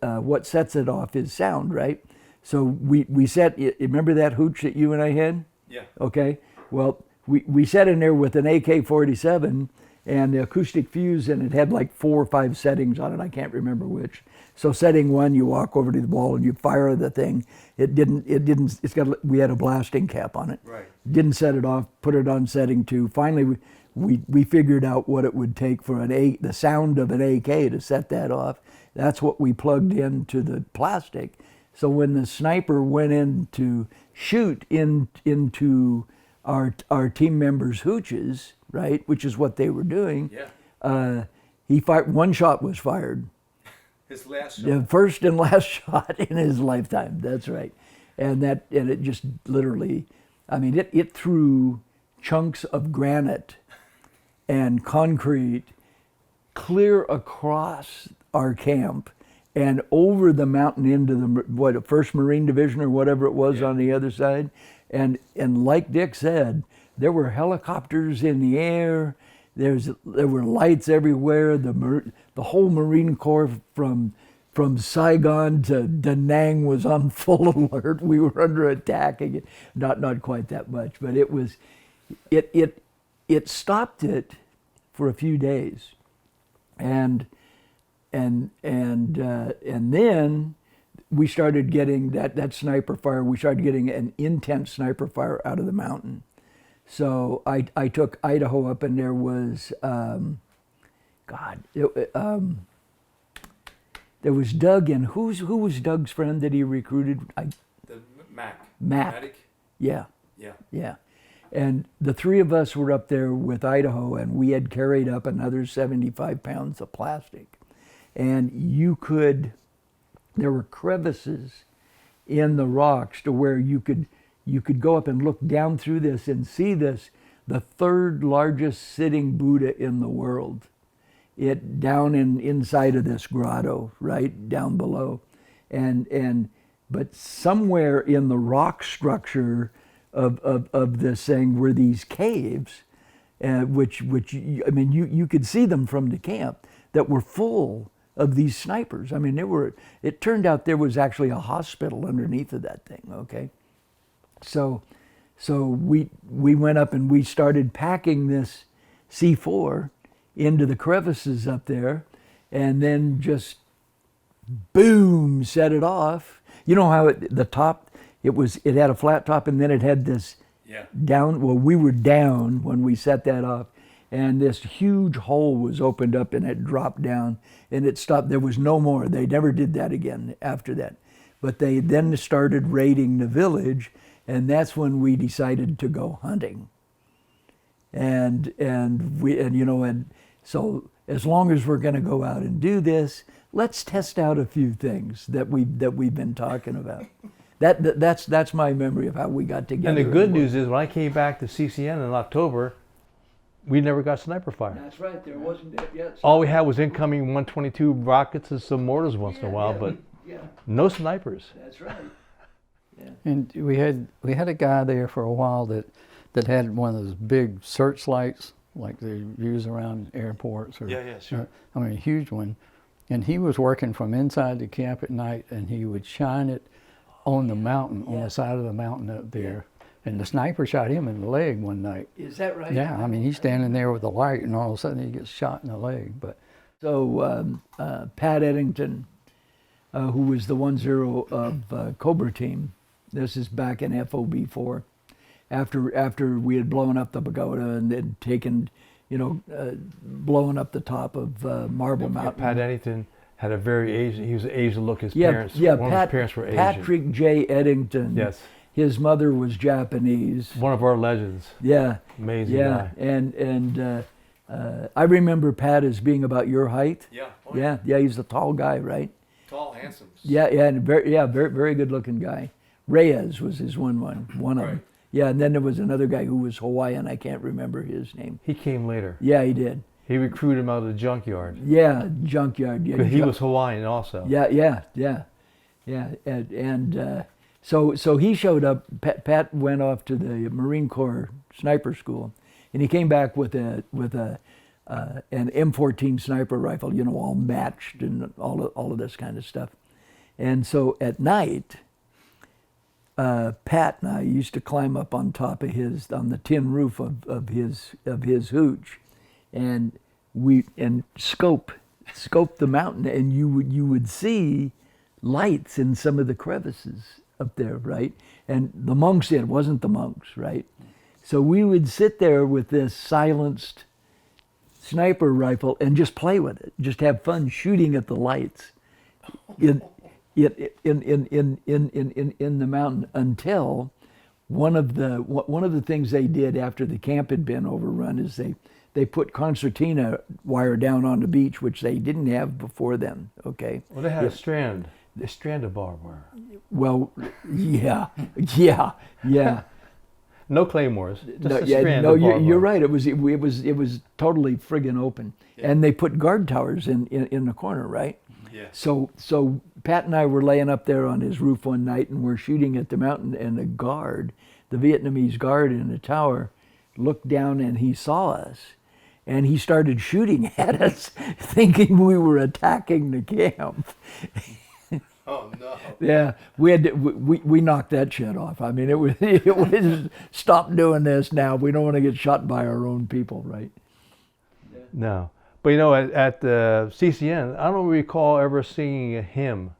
what sets it off is sound, right? So we set. Remember that hooch that you and I had? Yeah. Okay. Well, we set in there with an AK-47 and the acoustic fuse, and it had like 4 or 5 settings on it. I can't remember which. So setting 1, you walk over to the wall and you fire the thing. We had a blasting cap on it. Right. Didn't set it off, put it on setting 2. Finally, we figured out what it would take for the sound of an AK to set that off. That's what we plugged into the plastic. So when the sniper went in to shoot into our team members' hooches, right, which is what they were doing. Yeah. He fired. 1 shot was fired. His last shot. The first and last shot in his lifetime. That's right, and it just literally, I mean, it threw chunks of granite and concrete clear across our camp and over the mountain into the 1st Marine Division or whatever it was on the other side. And like Dick said, there were helicopters in the air. There were lights everywhere. The whole Marine Corps from Saigon to Da Nang was on full alert. We were under attack again. Not quite that much, but it stopped it for a few days, and then we started getting that sniper fire. We started getting an intense sniper fire out of the mountain. So I took Idaho up, and there was, there was Doug, and who was Doug's friend that he recruited? The Mac. Mac. Yeah. Yeah. Yeah. And the 3 of us were up there with Idaho, and we had carried up another 75 pounds of plastic. And there were crevices in the rocks to where you could go up and look down through this and see this, the 3rd largest sitting Buddha in the world. It down inside of this grotto, right down below. But somewhere in the rock structure of this thing were these caves, which I mean, you could see them from the camp, that were full of these snipers. I mean, it turned out there was actually a hospital underneath of that thing, okay? So we went up and we started packing this C4 into the crevices up there, and then just boom, set it off. You know how the top, it had a flat top, and then it had this down. Well, we were down when we set that off, and this huge hole was opened up and it dropped down and it stopped. There was no more. They never did that again after that. But they then started raiding the village, and that's when we decided to go hunting. And so as long as we're going to go out and do this, let's test out a few things that we've been talking about. That's my memory of how we got together. And the good news is, when I came back to CCN in October, we never got sniper fire. That's right. There wasn't it yet. All we had was incoming 122 rockets and some mortars once in a while, but no snipers. That's right. Yeah. And we had a guy there for a while that had one of those big searchlights like they use around airports. Or, sure. I mean, a huge one. And he was working from inside the camp at night, and he would shine it on the mountain, on the side of the mountain up there. And the sniper shot him in the leg one night. Is that right? Yeah, I mean, he's standing there with the light, and all of a sudden he gets shot in the leg. But so Pat Eddington, who was the 1-0 of Cobra team, this is back in FOB4, after we had blown up the pagoda and then taken, blowing up the top of Marble Mountain. Pat Eddington had a very Asian, he was Asian look, his parents, Yeah, one of his parents were Asian. Patrick J. Eddington. Yes. His mother was Japanese. One of our legends. Yeah. Amazing guy. And I remember Pat as being about your height. Yeah. Oh, Yeah, he's a tall guy, right? Tall, handsome. And very good looking guy. Reyes was his one of them. Yeah, and then there was another guy who was Hawaiian. I can't remember his name. He came later. Yeah, he did. He recruited him out of the junkyard. Yeah, junkyard. Yeah, But he was Hawaiian also. Yeah. So he showed up. Pat went off to the Marine Corps sniper school, and he came back with an M14 sniper rifle, all matched and all of this kind of stuff. And so at night, Pat and I used to climb up on top of on the tin roof of his hooch, and scope the mountain, and you would see lights in some of the crevices up there, right? And the monks, it wasn't the monks, right? So we would sit there with this silenced sniper rifle and just play with it, just have fun shooting at the lights in the mountain, until one of the things they did after the camp had been overrun is they put concertina wire down on the beach, which they didn't have before then. Okay. Well, they had a strand of barbed wire. Well, yeah. No claymores. Just a strand of barbed wire. You're right. It was totally friggin' open, and they put guard towers in the corner, right? Yeah. So Pat and I were laying up there on his roof one night, and we're shooting at the mountain, and the Vietnamese guard in the tower, looked down and he saw us, and he started shooting at us, thinking we were attacking the camp. Oh no! Yeah, we knocked that shit off. I mean, it was stop doing this now. We don't want to get shot by our own people, right? No, but at the CCN, I don't recall ever singing a hymn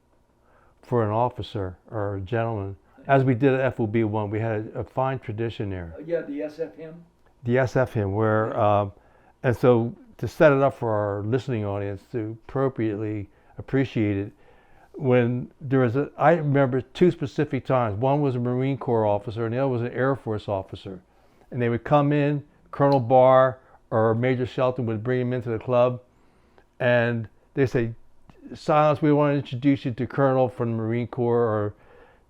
for an officer or a gentleman, as we did at FOB1. We had a fine tradition there. Yeah, the SF hymn. The SF hymn, where and so to set it up for our listening audience to appropriately appreciate it. When there was I remember two specific times. One was a Marine Corps officer and the other was an Air Force officer. And they would come in, Colonel Barr or Major Shelton would bring him into the club, and they say, "Silence, we want to introduce you to Colonel from the Marine Corps or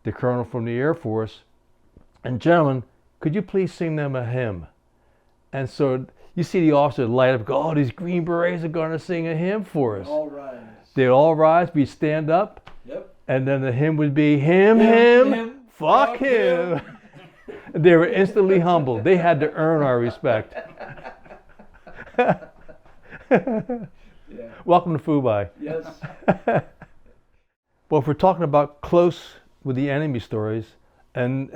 the Colonel from the Air Force. And gentlemen, could you please sing them a hymn?" And so you see the officer light up and go, "Oh, these Green Berets are going to sing a hymn for us." All right. They'd all rise, we'd stand up, and then the hymn would be, him, fuck him. They were instantly humbled. They had to earn our respect. Yeah. Welcome to Fubai. Yes. Well, if we're talking about close with the enemy stories, and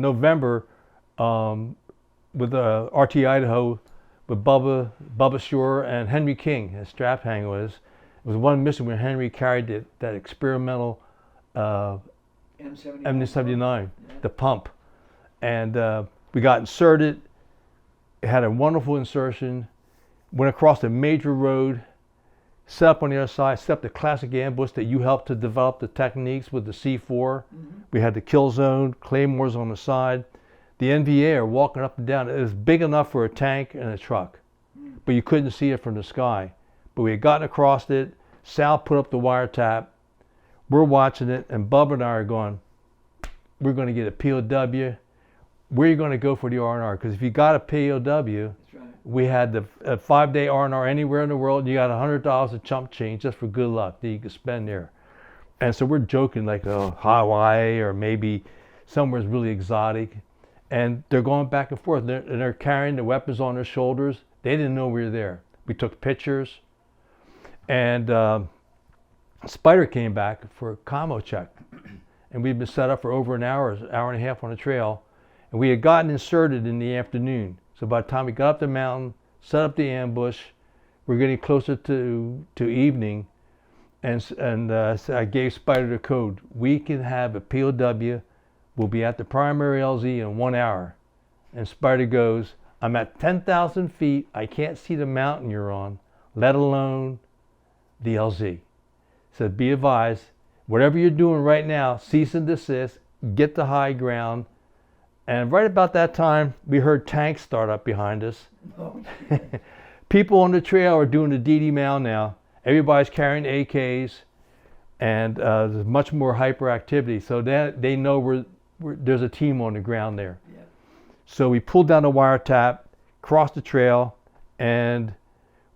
November with RT Idaho with Bubba Shore and Henry King, his strap hang was. It was one mission where Henry carried that experimental M79, the pump, and we got inserted. It had a wonderful insertion. Went across a major road, set up on the other side, set up the classic ambush that you helped to develop the techniques with the C4. Mm-hmm. We had the kill zone, claymores on the side. The NVA are walking up and down. It was big enough for a tank and a truck, but you couldn't see it from the sky. But we had gotten across it. Sal put up the wiretap. We're watching it, and Bubba and I are going, we're going to get a POW. Where are you going to go for the R&R? Because if you got a POW, That's right. we had the 5-day R&R anywhere in the world. You got $100 of chump change just for good luck that you could spend there. And so we're joking like, oh, Hawaii or maybe somewhere really exotic. And they're going back and forth. They're carrying the weapons on their shoulders. They didn't know we were there. We took pictures. And Spider came back for a commo check. And we'd been set up for over an hour and a half on the trail. And we had gotten inserted in the afternoon. So by the time we got up the mountain, set up the ambush, we're getting closer to evening. And I gave Spider the code. We can have a POW. We'll be at the primary LZ in 1 hour. And Spider goes, I'm at 10,000 feet. I can't see the mountain you're on, let alone the LZ. So be advised, whatever you're doing right now, cease and desist, get to high ground. And right about that time, we heard tanks start up behind us. Oh, People on the trail are doing the DD Mal now. Everybody's carrying AKs, and there's much more hyperactivity. So they know there's a team on the ground there. yeah. So we pulled down the wiretap, crossed the trail, and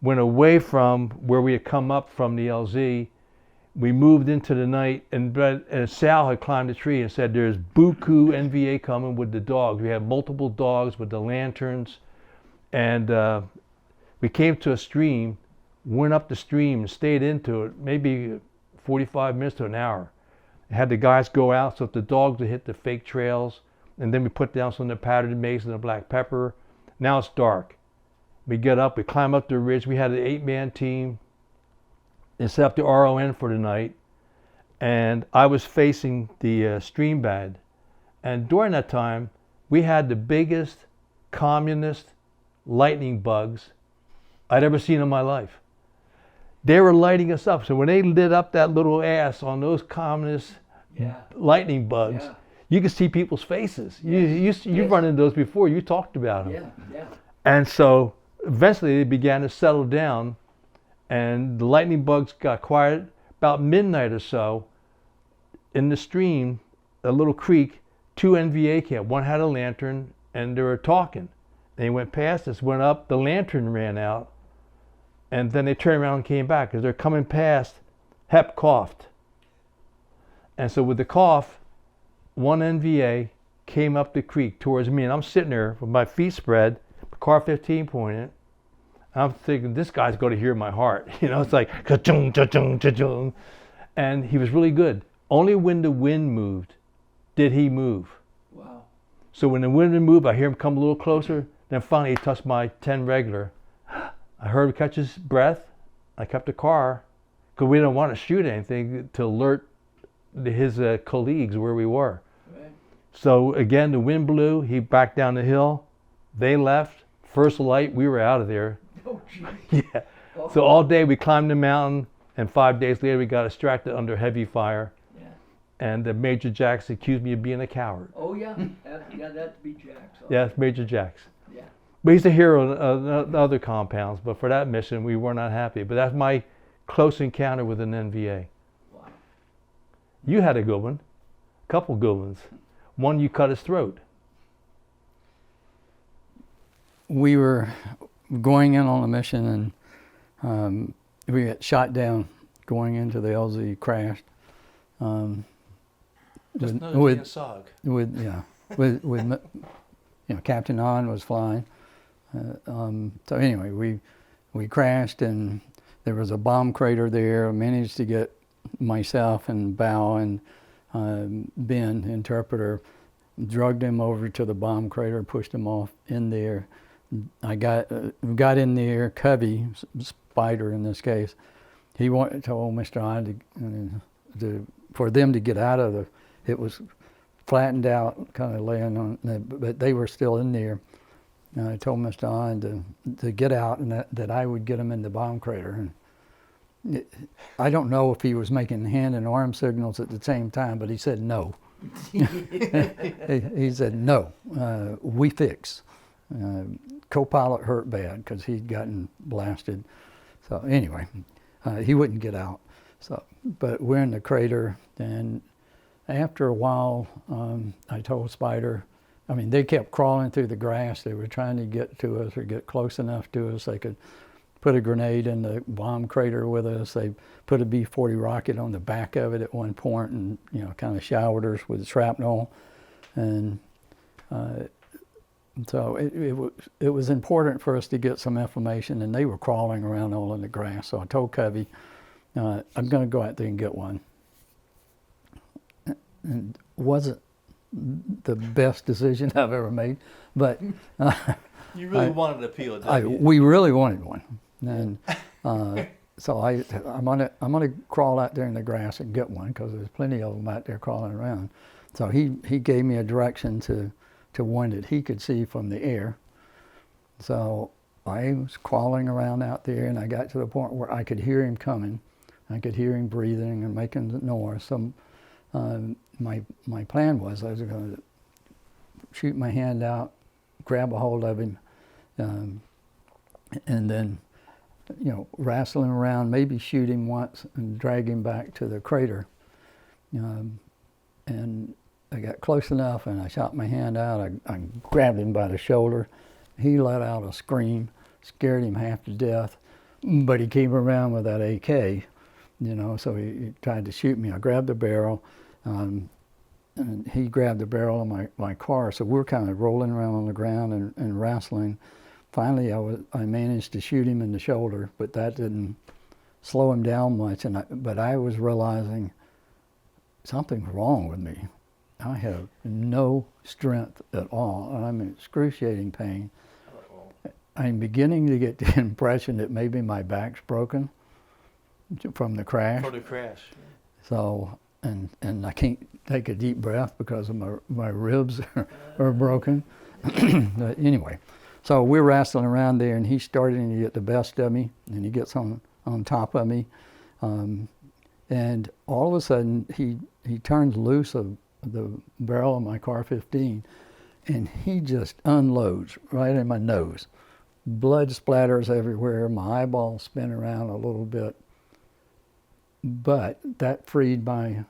went away from where we had come up from the LZ. We moved into the night, and Sal had climbed a tree and said, there's buku NVA coming with the dogs. We had multiple dogs with the lanterns, and we came to a stream, went up the stream and stayed into it, maybe 45 minutes to an hour. Had the guys go out so if the dogs would hit the fake trails, and then we put down some of the powdered mace and the black pepper. Now it's dark. We get up, we climb up the ridge. We had an 8-man team and set up the RON for the night. And I was facing the stream bed. And during that time, we had the biggest communist lightning bugs I'd ever seen in my life. They were lighting us up. So when they lit up that little ass on those communist lightning bugs, you could see people's faces. You've run into those before. You talked about them. Yeah. And so eventually they began to settle down, and the lightning bugs got quiet. About midnight or so, in the stream, a little creek, 2 NVA came. One had a lantern, and they were talking. They went past us, went up, the lantern ran out, and then they turned around and came back. As they're coming past, Hep coughed. And so with the cough, 1 NVA came up the creek towards me, and I'm sitting there with my feet spread, car 15 pointed. I'm thinking, this guy's going to hear my heart. You know, it's like, ka-chung, cha-chung, cha-chung. And he was really good. Only when the wind moved did he move. Wow. So when the wind would move, I hear him come a little closer. Then finally he touched my 10 regular. I heard him catch his breath. I kept the car because we didn't want to shoot anything to alert his colleagues where we were. Right. So again, the wind blew. He backed down the hill. They left. First light, we were out of there. Oh, geez. Yeah. So all day we climbed the mountain, and 5 days later we got distracted under heavy fire. Yeah. And Major Jacks accused me of being a coward. Oh, yeah. That'd be Jack. So. Yeah, Major Jacks. Yeah. But he's a hero in other compounds, but for that mission we were not happy. But that's my close encounter with an NVA. Wow. You had a good one, a couple good ones. One, you cut his throat. We were going in on a mission, and we got shot down going into the LZ, crashed. With Captain On was flying. So anyway, we crashed, and there was a bomb crater there. I managed to get myself and Bao and Ben, interpreter, drugged him over to the bomb crater, pushed him off in there. I got in there. Covey, Spider in this case, he told Mr. I for them to get out of the. It was flattened out, kind of laying on, but they were still in there. And I told Mr. On to get out, and that I would get them in the bomb crater. And I don't know if he was making hand and arm signals at the same time, but he said no. he said no. We fix. Co-pilot hurt bad because he'd gotten blasted. So anyway, he wouldn't get out. So, but we're in the crater, and after a while, I told Spider. I mean, they kept crawling through the grass. They were trying to get to us or get close enough to us. They could put a grenade in the bomb crater with us. They put a B-40 rocket on the back of it at one point, and kind of showered us with shrapnel, and so it was important for us to get some information. And they were crawling around all in the grass. So I told Covey, I'm going to go out there and get one. And wasn't the best decision I've ever made, but You really wanted to appeal, didn't you? we really wanted one, and so I'm gonna crawl out there in the grass and get one because there's plenty of them out there crawling around. So he gave me a direction to one that he could see from the air. So I was crawling around out there, and I got to the point where I could hear him coming. I could hear him breathing and making the noise. So my plan was I was going to shoot my hand out, grab a hold of him, and then, wrestling around, maybe shoot him once and drag him back to the crater. And I got close enough, and I shot my hand out. I grabbed him by the shoulder. He let out a scream, scared him half to death, but he came around with that AK, so he tried to shoot me. I grabbed the barrel, and he grabbed the barrel of my car. So we're kind of rolling around on the ground and wrestling. Finally, I managed to shoot him in the shoulder, but that didn't slow him down much. But I was realizing something's wrong with me. I have no strength at all. I'm in excruciating pain. I'm beginning to get the impression that maybe my back's broken from the crash. From the crash. So, and I can't take a deep breath because of my ribs are broken. But anyway, so we're wrestling around there, and he's starting to get the best of me, and he gets on top of me. And all of a sudden, he turns loose of the barrel of my car 15, and he just unloads right in my nose. Blood splatters everywhere. My eyeballs spin around a little bit. But that freed my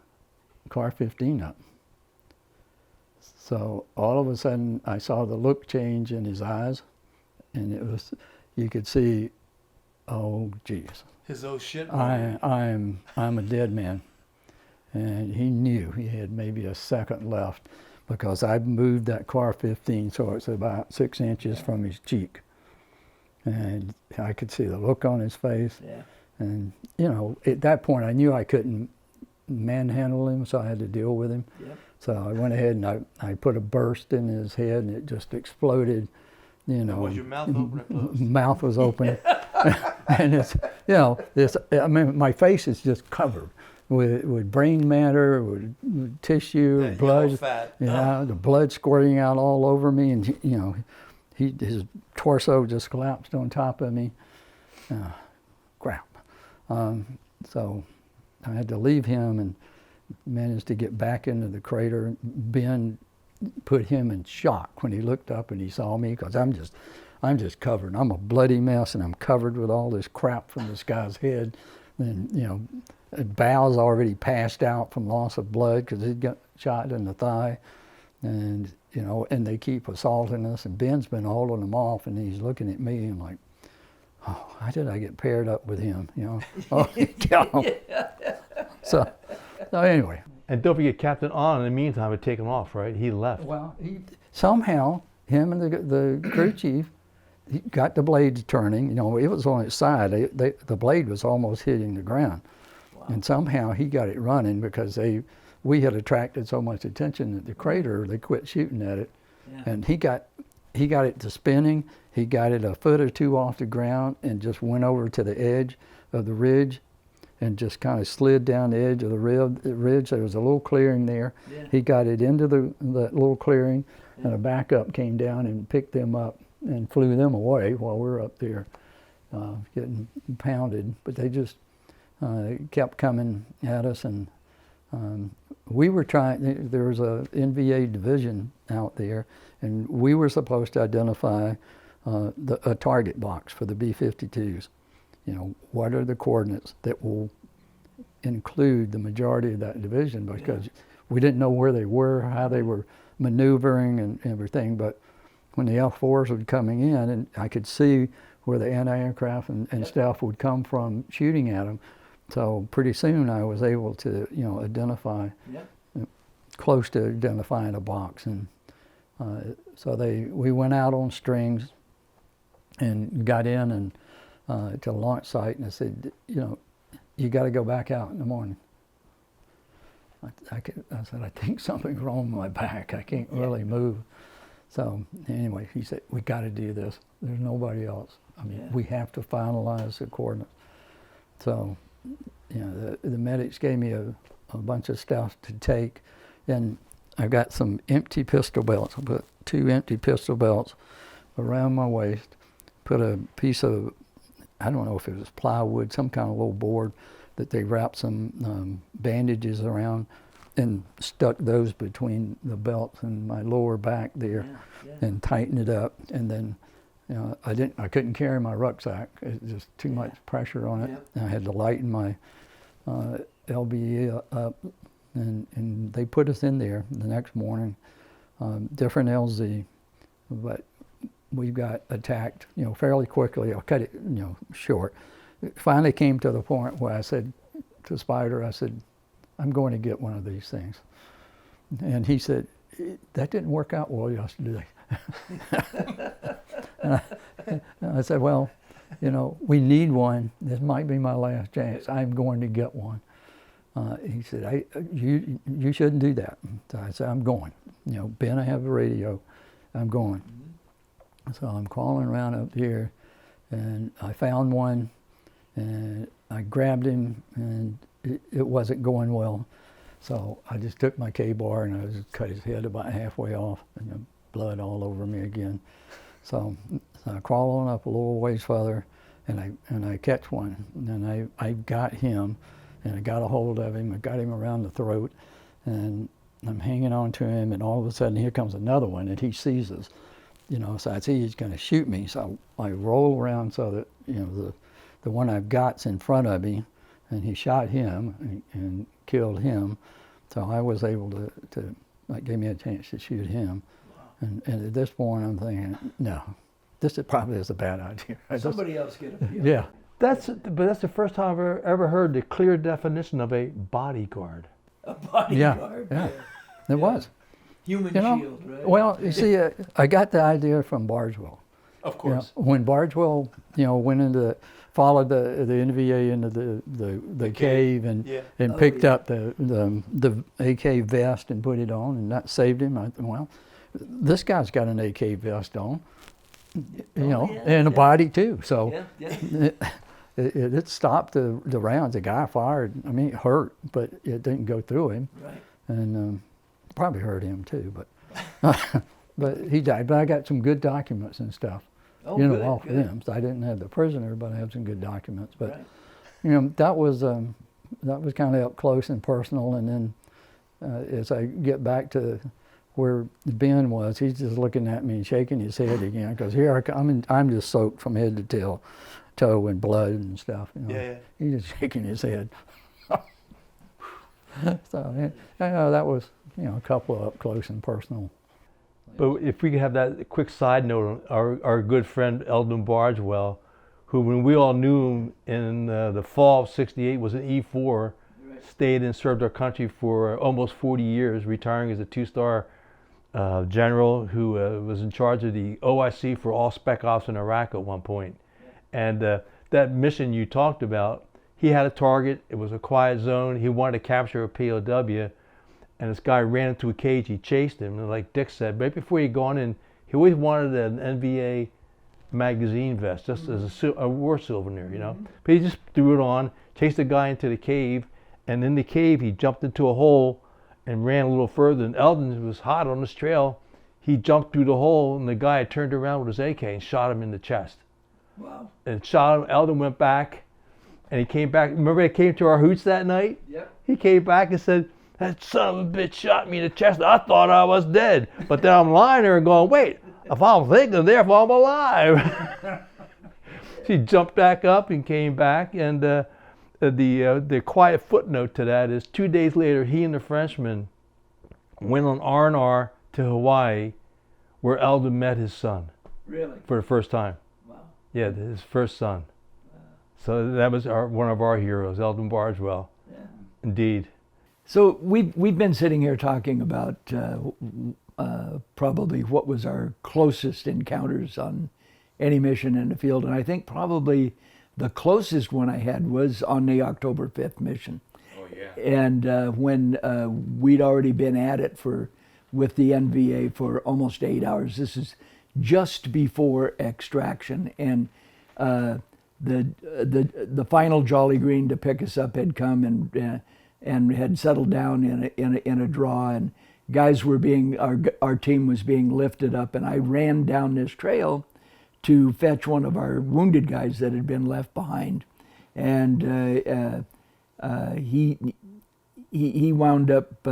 car 15 up. So all of a sudden, I saw the look change in his eyes, and it was, you could see, oh, geez. His old shit. I'm a dead man. And he knew he had maybe a second left because I moved that car 15 so it's about 6 inches from his cheek. And I could see the look on his face. Yeah. And, at that point I knew I couldn't manhandle him, so I had to deal with him. Yep. So I went ahead and I put a burst in his head, and it just exploded. Was your mouth open or closed? Mouth was open. And it's, my face is just covered with brain matter, with tissue, blood. Fat. The blood squirting out all over me, and his torso just collapsed on top of me. Crap. So I had to leave him and managed to get back into the crater. Ben put him in shock when he looked up and he saw me, because I'm just covered. I'm a bloody mess, and I'm covered with all this crap from this guy's head. And Bow's already passed out from loss of blood because he got shot in the thigh, and and they keep assaulting us. And Ben's been holding them off, and he's looking at me and like, oh, how did I get paired up with him? So anyway. And don't forget, Captain On, in the meantime, had taken off, right? He left. Well, somehow, him and the crew chief, he got the blades turning. You know, it was on its side. The blade was almost hitting the ground. Wow. And somehow he got it running because we had attracted so much attention at the crater, they quit shooting at it. Yeah. And he got it to spinning. He got it a foot or two off the ground and just went over to the edge of the ridge and just kind of slid down the edge of the ridge. There was a little clearing there. Yeah. He got it into the little clearing, yeah. And a backup came down and picked them up and flew them away while we're up there getting pounded. But they just kept coming at us, and we were trying. There was a NVA division out there, and we were supposed to identify a target box for the B-52s. You know, what are the coordinates that will include the majority of that division, because we didn't know where they were, how they were maneuvering and everything. But when the F-4s were coming in, and I could see where the anti-aircraft and stuff would come from shooting at them. So pretty soon I was able to, you know, identify, close to identifying a box. And so we went out on strings and got in and to the launch site, and I said, you know, you got to go back out in the morning. I said, I think something's wrong with my back. I can't really move. So anyway, he said, we got to do this. There's nobody else. I mean, we have to finalize the coordinates. So, you know, the medics gave me a bunch of stuff to take, and I got some empty pistol belts. I put 2 empty pistol belts around my waist, put a piece of, I don't know if it was plywood, some kind of little board that they wrapped some bandages around and stuck those between the belts and my lower back there and tightened it up. And then, you know, I couldn't carry my rucksack. It was just too much pressure on it. And I had to lighten my LBE up, and they put us in there the next morning, different LZ, but we got attacked, you know, fairly quickly. I'll cut it, you know, short. It finally came to the point where I said to Spider, I said, I'm going to get one of these things. And he said, that didn't work out well yesterday. and I said, well, you know, we need one. This might be my last chance. I'm going to get one. He said, you shouldn't do that. So I said, I'm going. You know, Ben, I have a radio. I'm going. So I'm crawling around up here, and I found one, and I grabbed him, and it wasn't going well. So I just took my K-bar and I just cut his head about halfway off, and the blood all over me again. So I crawl on up a little ways further, and I catch one, and I got him, and I got a hold of him. I got him around the throat, and I'm hanging on to him, and all of a sudden here comes another one, and he seizes. You know, so I see he's going to shoot me. So I roll around so that, you know, the one I've got's in front of me, and he shot him and killed him. So I was able to like, gave me a chance to shoot him. Wow. And at this point, I'm thinking, no, this probably is a bad idea. Somebody else get him. Yeah. But that's the first time I've ever heard the clear definition of a bodyguard. A bodyguard. Yeah. It was. Human shield, right? Well, you see, I got the idea from Bargewell. Of course. You know, when Bargewell, you know, followed the NVA into the cave and picked up the AK vest and put it on, and that saved him. I thought, well, this guy's got an AK vest on, you know, and a body too. So it stopped the rounds. The guy fired. I mean, it hurt, but it didn't go through him. Right. And probably hurt him too, but but he died. But I got some good documents and stuff, you know, off of them. So I didn't have the prisoner, but I have some good documents. But you know, that was kind of up close and personal. And then as I get back to where Ben was, he's just looking at me and shaking his head again, because here I come, I'm just soaked from head to toe in blood and stuff. You know? He's just shaking his head. So you know, that was, you know, a couple of up close and personal. But if we could have that quick side note, our good friend Eldon Bargewell, who when we all knew him in the fall of '68 was an E4, stayed and served our country for almost 40 years, retiring as a 2-star general who was in charge of the OIC for all spec ops in Iraq at one point. And that mission you talked about, he had a target. It was a quiet zone. He wanted to capture a POW, and this guy ran into a cage. He chased him, and like Dick said, right before he gone in, he always wanted an NVA magazine vest, just as a war souvenir, you know. But he just threw it on, chased the guy into the cave, and in the cave he jumped into a hole and ran a little further. And Eldon was hot on this trail. He jumped through the hole, and the guy turned around with his AK and shot him in the chest. Wow. And shot him. Eldon went back, and he came back. Remember, he came to our hoots that night? Yep. He came back and said, "That son of a bitch shot me in the chest. I thought I was dead." But then I'm lying there and going, wait, if I'm thinking, therefore I'm alive. She jumped back up and came back, and the quiet footnote to that is 2 days later, he and the Frenchman went on R&R to Hawaii, where Eldon met his son. Really? For the first time. Wow. Yeah, his first son. So that was one of our heroes, Eldon Bargewell. Yeah. Indeed. So we've been sitting here talking about probably what was our closest encounters on any mission in the field, and I think probably the closest one I had was on the October 5th mission. Oh, yeah. And when we'd already been at it with the NVA for almost 8 hours. This is just before extraction, and the final Jolly Green to pick us up had come and had settled down in a draw, and guys were our team was being lifted up, and I ran down this trail to fetch one of our wounded guys that had been left behind, and he wound up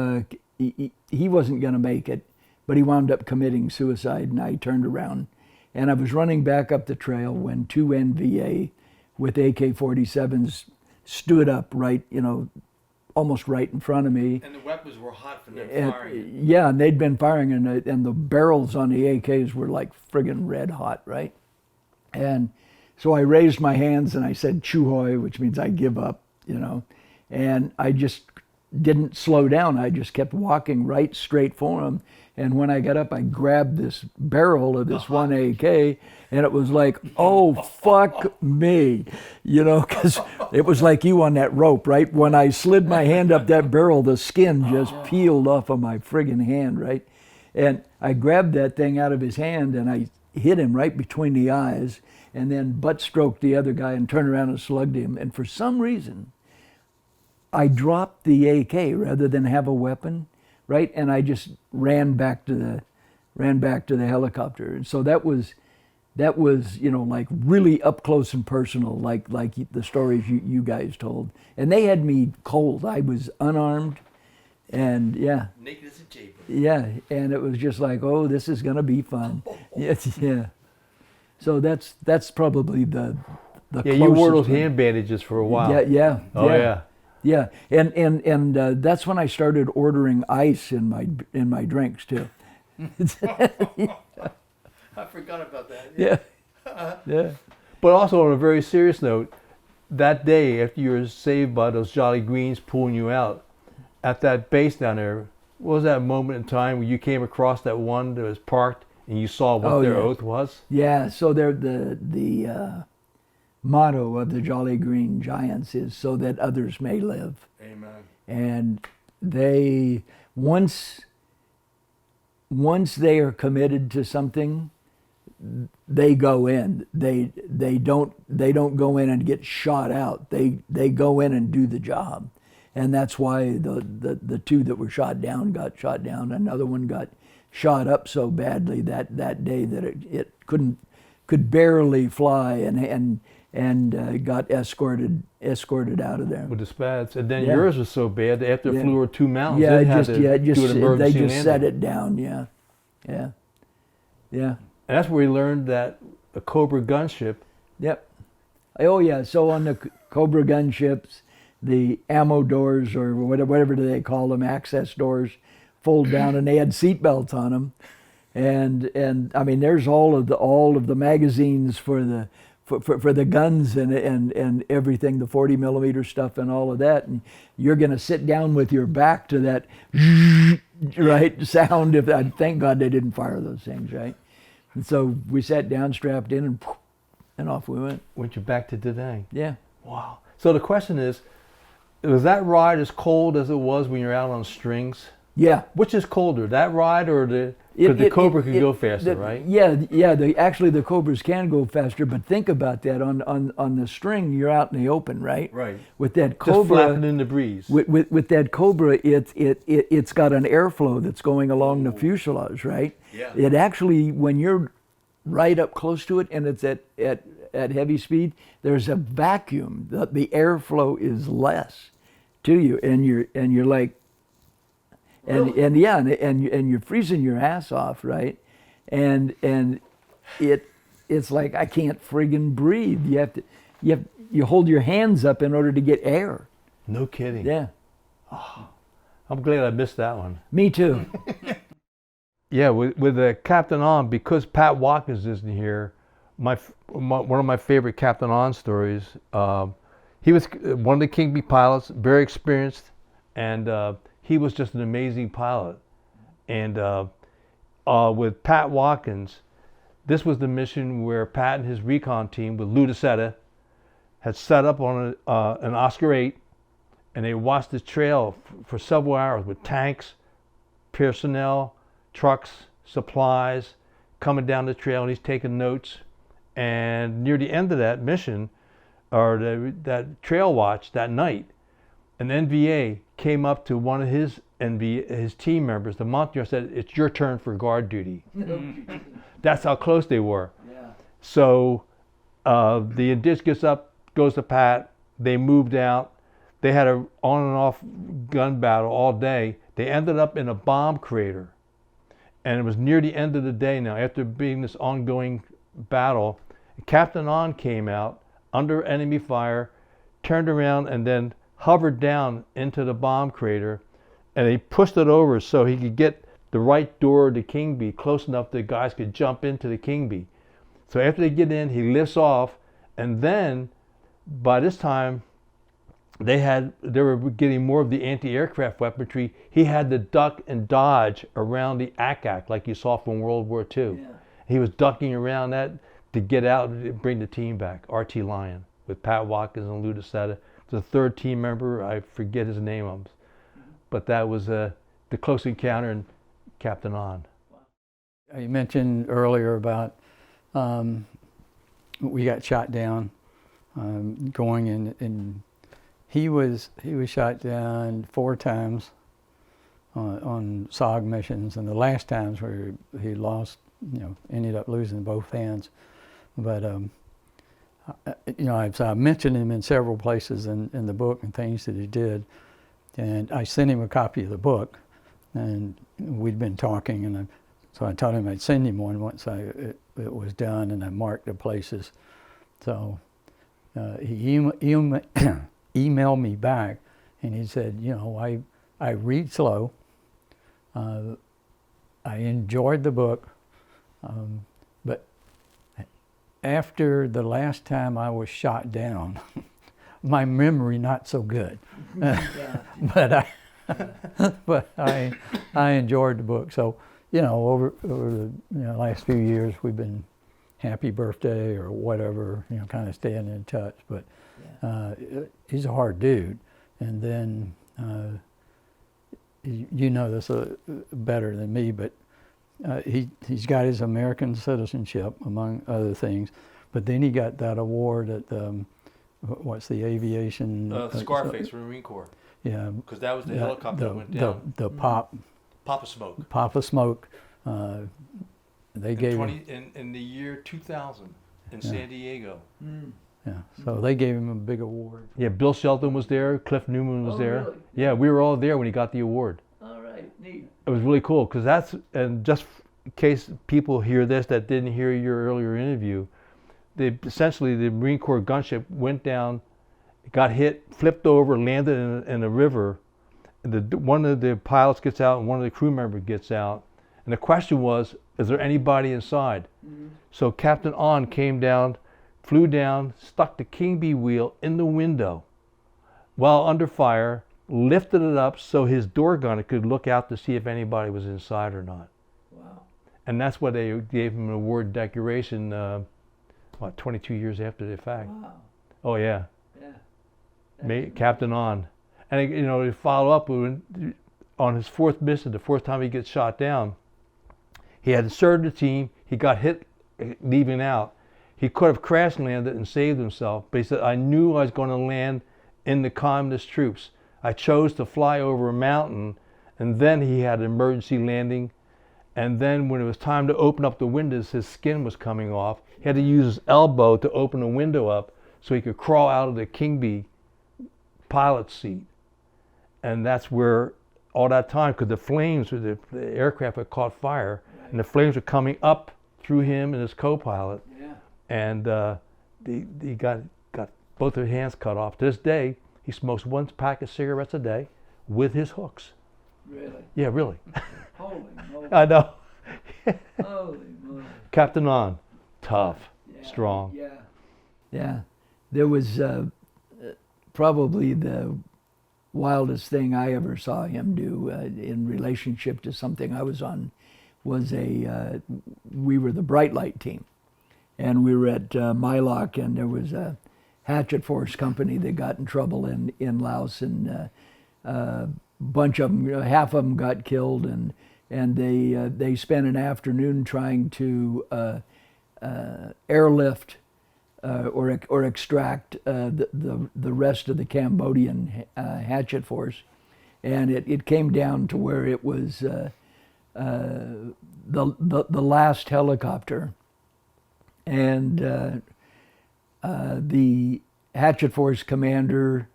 he wasn't going to make it, but he wound up committing suicide, and I turned around, and I was running back up the trail when two NVA with AK-47s stood up right, almost right in front of me. And the weapons were hot from them firing. Yeah, and they'd been firing, and the barrels on the AKs were like friggin' red hot, right? And so I raised my hands and I said, "Chuhoi," which means I give up, and I just didn't slow down. I just kept walking right straight for him. And when I got up, I grabbed this barrel of this one AK, and it was like, oh, fuck me, because it was like you on that rope, right? When I slid my hand up that barrel, the skin just peeled off of my friggin' hand, right? And I grabbed that thing out of his hand, and I hit him right between the eyes, and then butt stroked the other guy and turned around and slugged him. And for some reason, I dropped the AK rather than have a weapon, right? And I just ran back to the helicopter. And so that was like really up close and personal, like the stories you guys told. And they had me cold. I was unarmed, and yeah. Naked as a jaybird. Yeah, and it was just like, oh, this is gonna be fun. Yeah. So that's probably the Yeah, closest you wore those one. hand bandages for a while. Yeah. Oh yeah. Yeah, and that's when I started ordering ice in my drinks too. I forgot about that. Yeah, yeah. But also on a very serious note, that day after you were saved by those Jolly Greens pulling you out, at that base down there, what was that moment in time when you came across that one that was parked and you saw what their oath was? Yeah, so the motto of the Jolly Green Giants is "so that others may live." Amen. And they once they are committed to something, they go in. They don't go in and get shot out. They go in and do the job. And that's why the two that were shot down got shot down. Another one got shot up so badly that day that it could barely fly and got escorted out of there. With the spads. And then yours was so bad that after it flew over 2 mountains, Yeah, they had to do an emergency they just landing. set it down. Yeah. And that's where we learned that a Cobra gunship. Yep. Oh yeah. So on the Cobra gunships, the ammo doors or whatever do they call them, access doors, fold down, and they had seat belts on them, and I mean there's all of the magazines for the guns and everything, the 40 millimeter stuff and all of that, and you're gonna sit down with your back to that right, sound. Thank God they didn't fire those things, right? And so we sat down, strapped in, and off we went. Went you back to Da Nang? Yeah. Wow. So the question is, was that ride as cold as it was when you're out on strings? Yeah. Which is colder, that ride or the? Because the Cobra could go faster, right? Yeah. Actually, the Cobras can go faster, but think about that. On the string, you're out in the open, right? Right. With that Just Cobra, flapping in the breeze. with that Cobra, it's got an airflow that's going along the fuselage, right? Yeah. It actually, when you're right up close to it and it's at heavy speed, there's a vacuum. The airflow is less to you, and you're like, and you're freezing your ass off, right? And it's like I can't friggin' breathe. You hold your hands up in order to get air. No kidding. Yeah. I'm glad I missed that one. Me too. Yeah, with Captain On, because Pat Watkins isn't here, one of my favorite Captain On stories, he was one of the Kingbee pilots, very experienced, and he was just an amazing pilot. And with Pat Watkins, this was the mission where Pat and his recon team with Lou DeSeta had set up on an Oscar 8, and they watched the trail for several hours with tanks, personnel, trucks, supplies, coming down the trail, and he's taking notes. And near the end of that mission, or that trail watch that night, an NVA came up to one of his team members, the Montage, said, "It's your turn for guard duty." That's how close they were. Yeah. So the disc gets up, goes to Pat. They moved out. They had a on and off gun battle all day. They ended up in a bomb crater. And it was near the end of the day now, after being this ongoing battle. Captain On came out under enemy fire, turned around, and then hovered down into the bomb crater. And he pushed it over so he could get the right door of the Kingbee close enough that guys could jump into the Kingbee. So after they get in, he lifts off, and then by this time, they were getting more of the anti-aircraft weaponry. He had to duck and dodge around the ACAC like you saw from World War II. Yeah. He was ducking around that to get out and bring the team back. RT Lion with Pat Watkins and Lou DeSeta. The third team member, I forget his name, but that was the close encounter in Captain On. You mentioned earlier about we got shot down going in. He was shot down 4 times on SOG missions, and the last times where he lost, ended up losing both hands. But I've mentioned him in several places in the book and things that he did, and I sent him a copy of the book, and we'd been talking, and so I told him I'd send him one once it was done, and I marked the places. So he emailed me back, and he said, I read slow. I enjoyed the book, but after the last time I was shot down, my memory not so good. But I enjoyed the book. So over the last few years we've been happy birthday or whatever, kind of staying in touch. But he's a hard dude, and then you know this better than me, but he's got his American citizenship among other things, but then he got that award at what's the aviation Scarface from the Marine Corps. Yeah, because that was the helicopter that went down. The Papa Smoke. Papa Smoke. They gave him in the year 2000 in San Diego. Yeah, so they gave him a big award. Yeah, Bill Shelton was there, Cliff Newman was there. Really? Yeah, we were all there when he got the award. All right, neat. It was really cool, because and just in case people hear this that didn't hear your earlier interview, essentially the Marine Corps gunship went down, got hit, flipped over, landed in a river. One of the pilots gets out and one of the crew members gets out. And the question was, is there anybody inside? Mm-hmm. So Captain On came down, flew down, stuck the Kingbee wheel in the window while under fire, lifted it up so his door gunner could look out to see if anybody was inside or not. Wow. And that's what they gave him an award decoration, 22 years after the fact. Wow. Oh, yeah. Yeah. Captain on. And, you know, to follow up, on his fourth mission, the fourth time he gets shot down, he had served the team. He got hit leaving out. He could have crash landed and saved himself, but he said, I knew I was going to land in the communist troops. I chose to fly over a mountain, and then he had an emergency landing. And then when it was time to open up the windows, his skin was coming off. He had to use his elbow to open the window up so he could crawl out of the Kingbee pilot seat. And that's where all that time, because the flames, the aircraft had caught fire, and the flames were coming up through him and his co-pilot. Yeah. And he got both of his hands cut off. To this day, he smokes 1 pack of cigarettes a day with his hooks. Really? Yeah, really. Holy moly. I know. Holy moly. Captain on, tough, Yeah. strong. Yeah. Yeah. There was probably the wildest thing I ever saw him do in relationship to something I was on was we were the bright light team, and we were at Mylock, and there was a hatchet force company that got in trouble in Laos, and bunch of them, half of them got killed, and they spent an afternoon trying to airlift or extract the rest of the Cambodian hatchet force, and it came down to where it was the last helicopter, and the hatchet force commander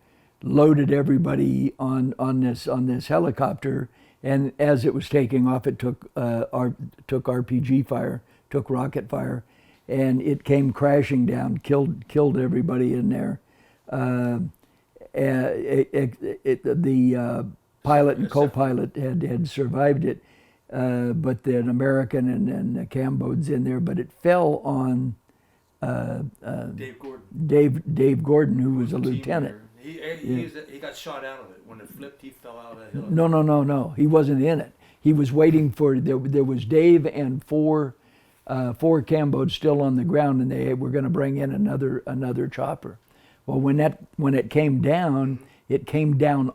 loaded everybody on this helicopter, and as it was taking off, it took RPG fire, took rocket fire, and it came crashing down, killed everybody in there. The pilot and co-pilot had survived it, but an American and a Cambodian's in there, but it fell on Dave Gordon. Dave Gordon, who was a lieutenant. He got shot out of it. When it flipped, he fell out of the hill. No. He wasn't in it. He was waiting for, there was Dave and four Cambos still on the ground, and they were going to bring in another chopper. Well, when it came down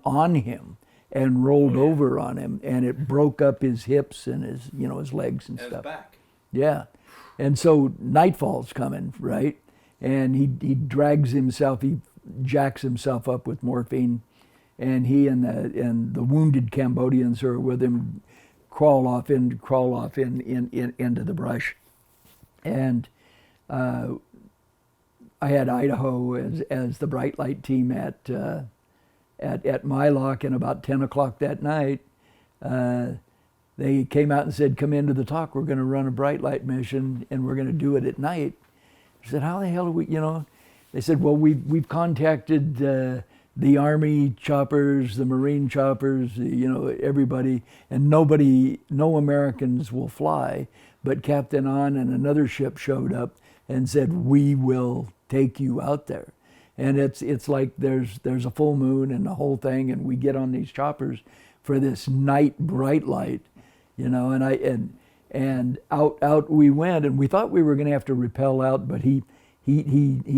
on him and rolled over on him, and it broke up his hips and his legs and stuff. His back. Yeah, and so nightfall's coming, right? And he drags himself, he jacks himself up with morphine, and he and the wounded Cambodians who are with him crawl off into the brush. And I had Idaho as the bright light team at Mylock, and about 10 o'clock that night, they came out and said, "Come into the talk. We're going to run a bright light mission, and we're going to do it at night." I said, "How the hell do we?" They said, "Well, we've contacted the Army choppers, the Marine choppers, everybody, and no Americans will fly. But Captain On and another ship showed up and said, we will take you out there." And it's like there's a full moon and the whole thing, and we get on these choppers for this night bright light, and out we went, and we thought we were going to have to rappel out, but he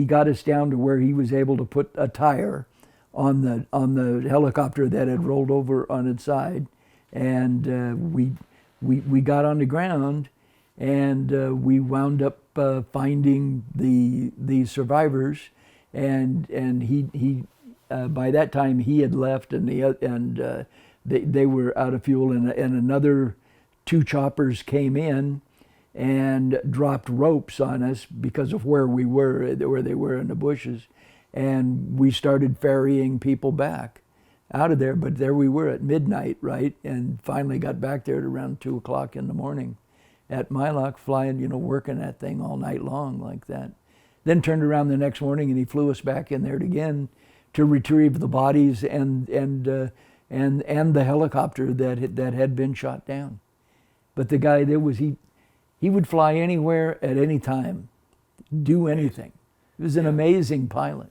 got us down to where he was able to put a tire on the helicopter that had rolled over on its side, and we got on the ground, and we wound up finding the survivors, and he by that time he had left, and they were out of fuel, and another 2 choppers came in and dropped ropes on us because of where they were in the bushes, and we started ferrying people back out of there. But there we were at midnight, right, and finally got back there at around 2 o'clock in the morning at Mylock, flying, working that thing all night long like that. Then turned around the next morning, and he flew us back in there again to retrieve the bodies and the helicopter that had been shot down. But the guy he would fly anywhere at any time, do anything. He was an amazing pilot.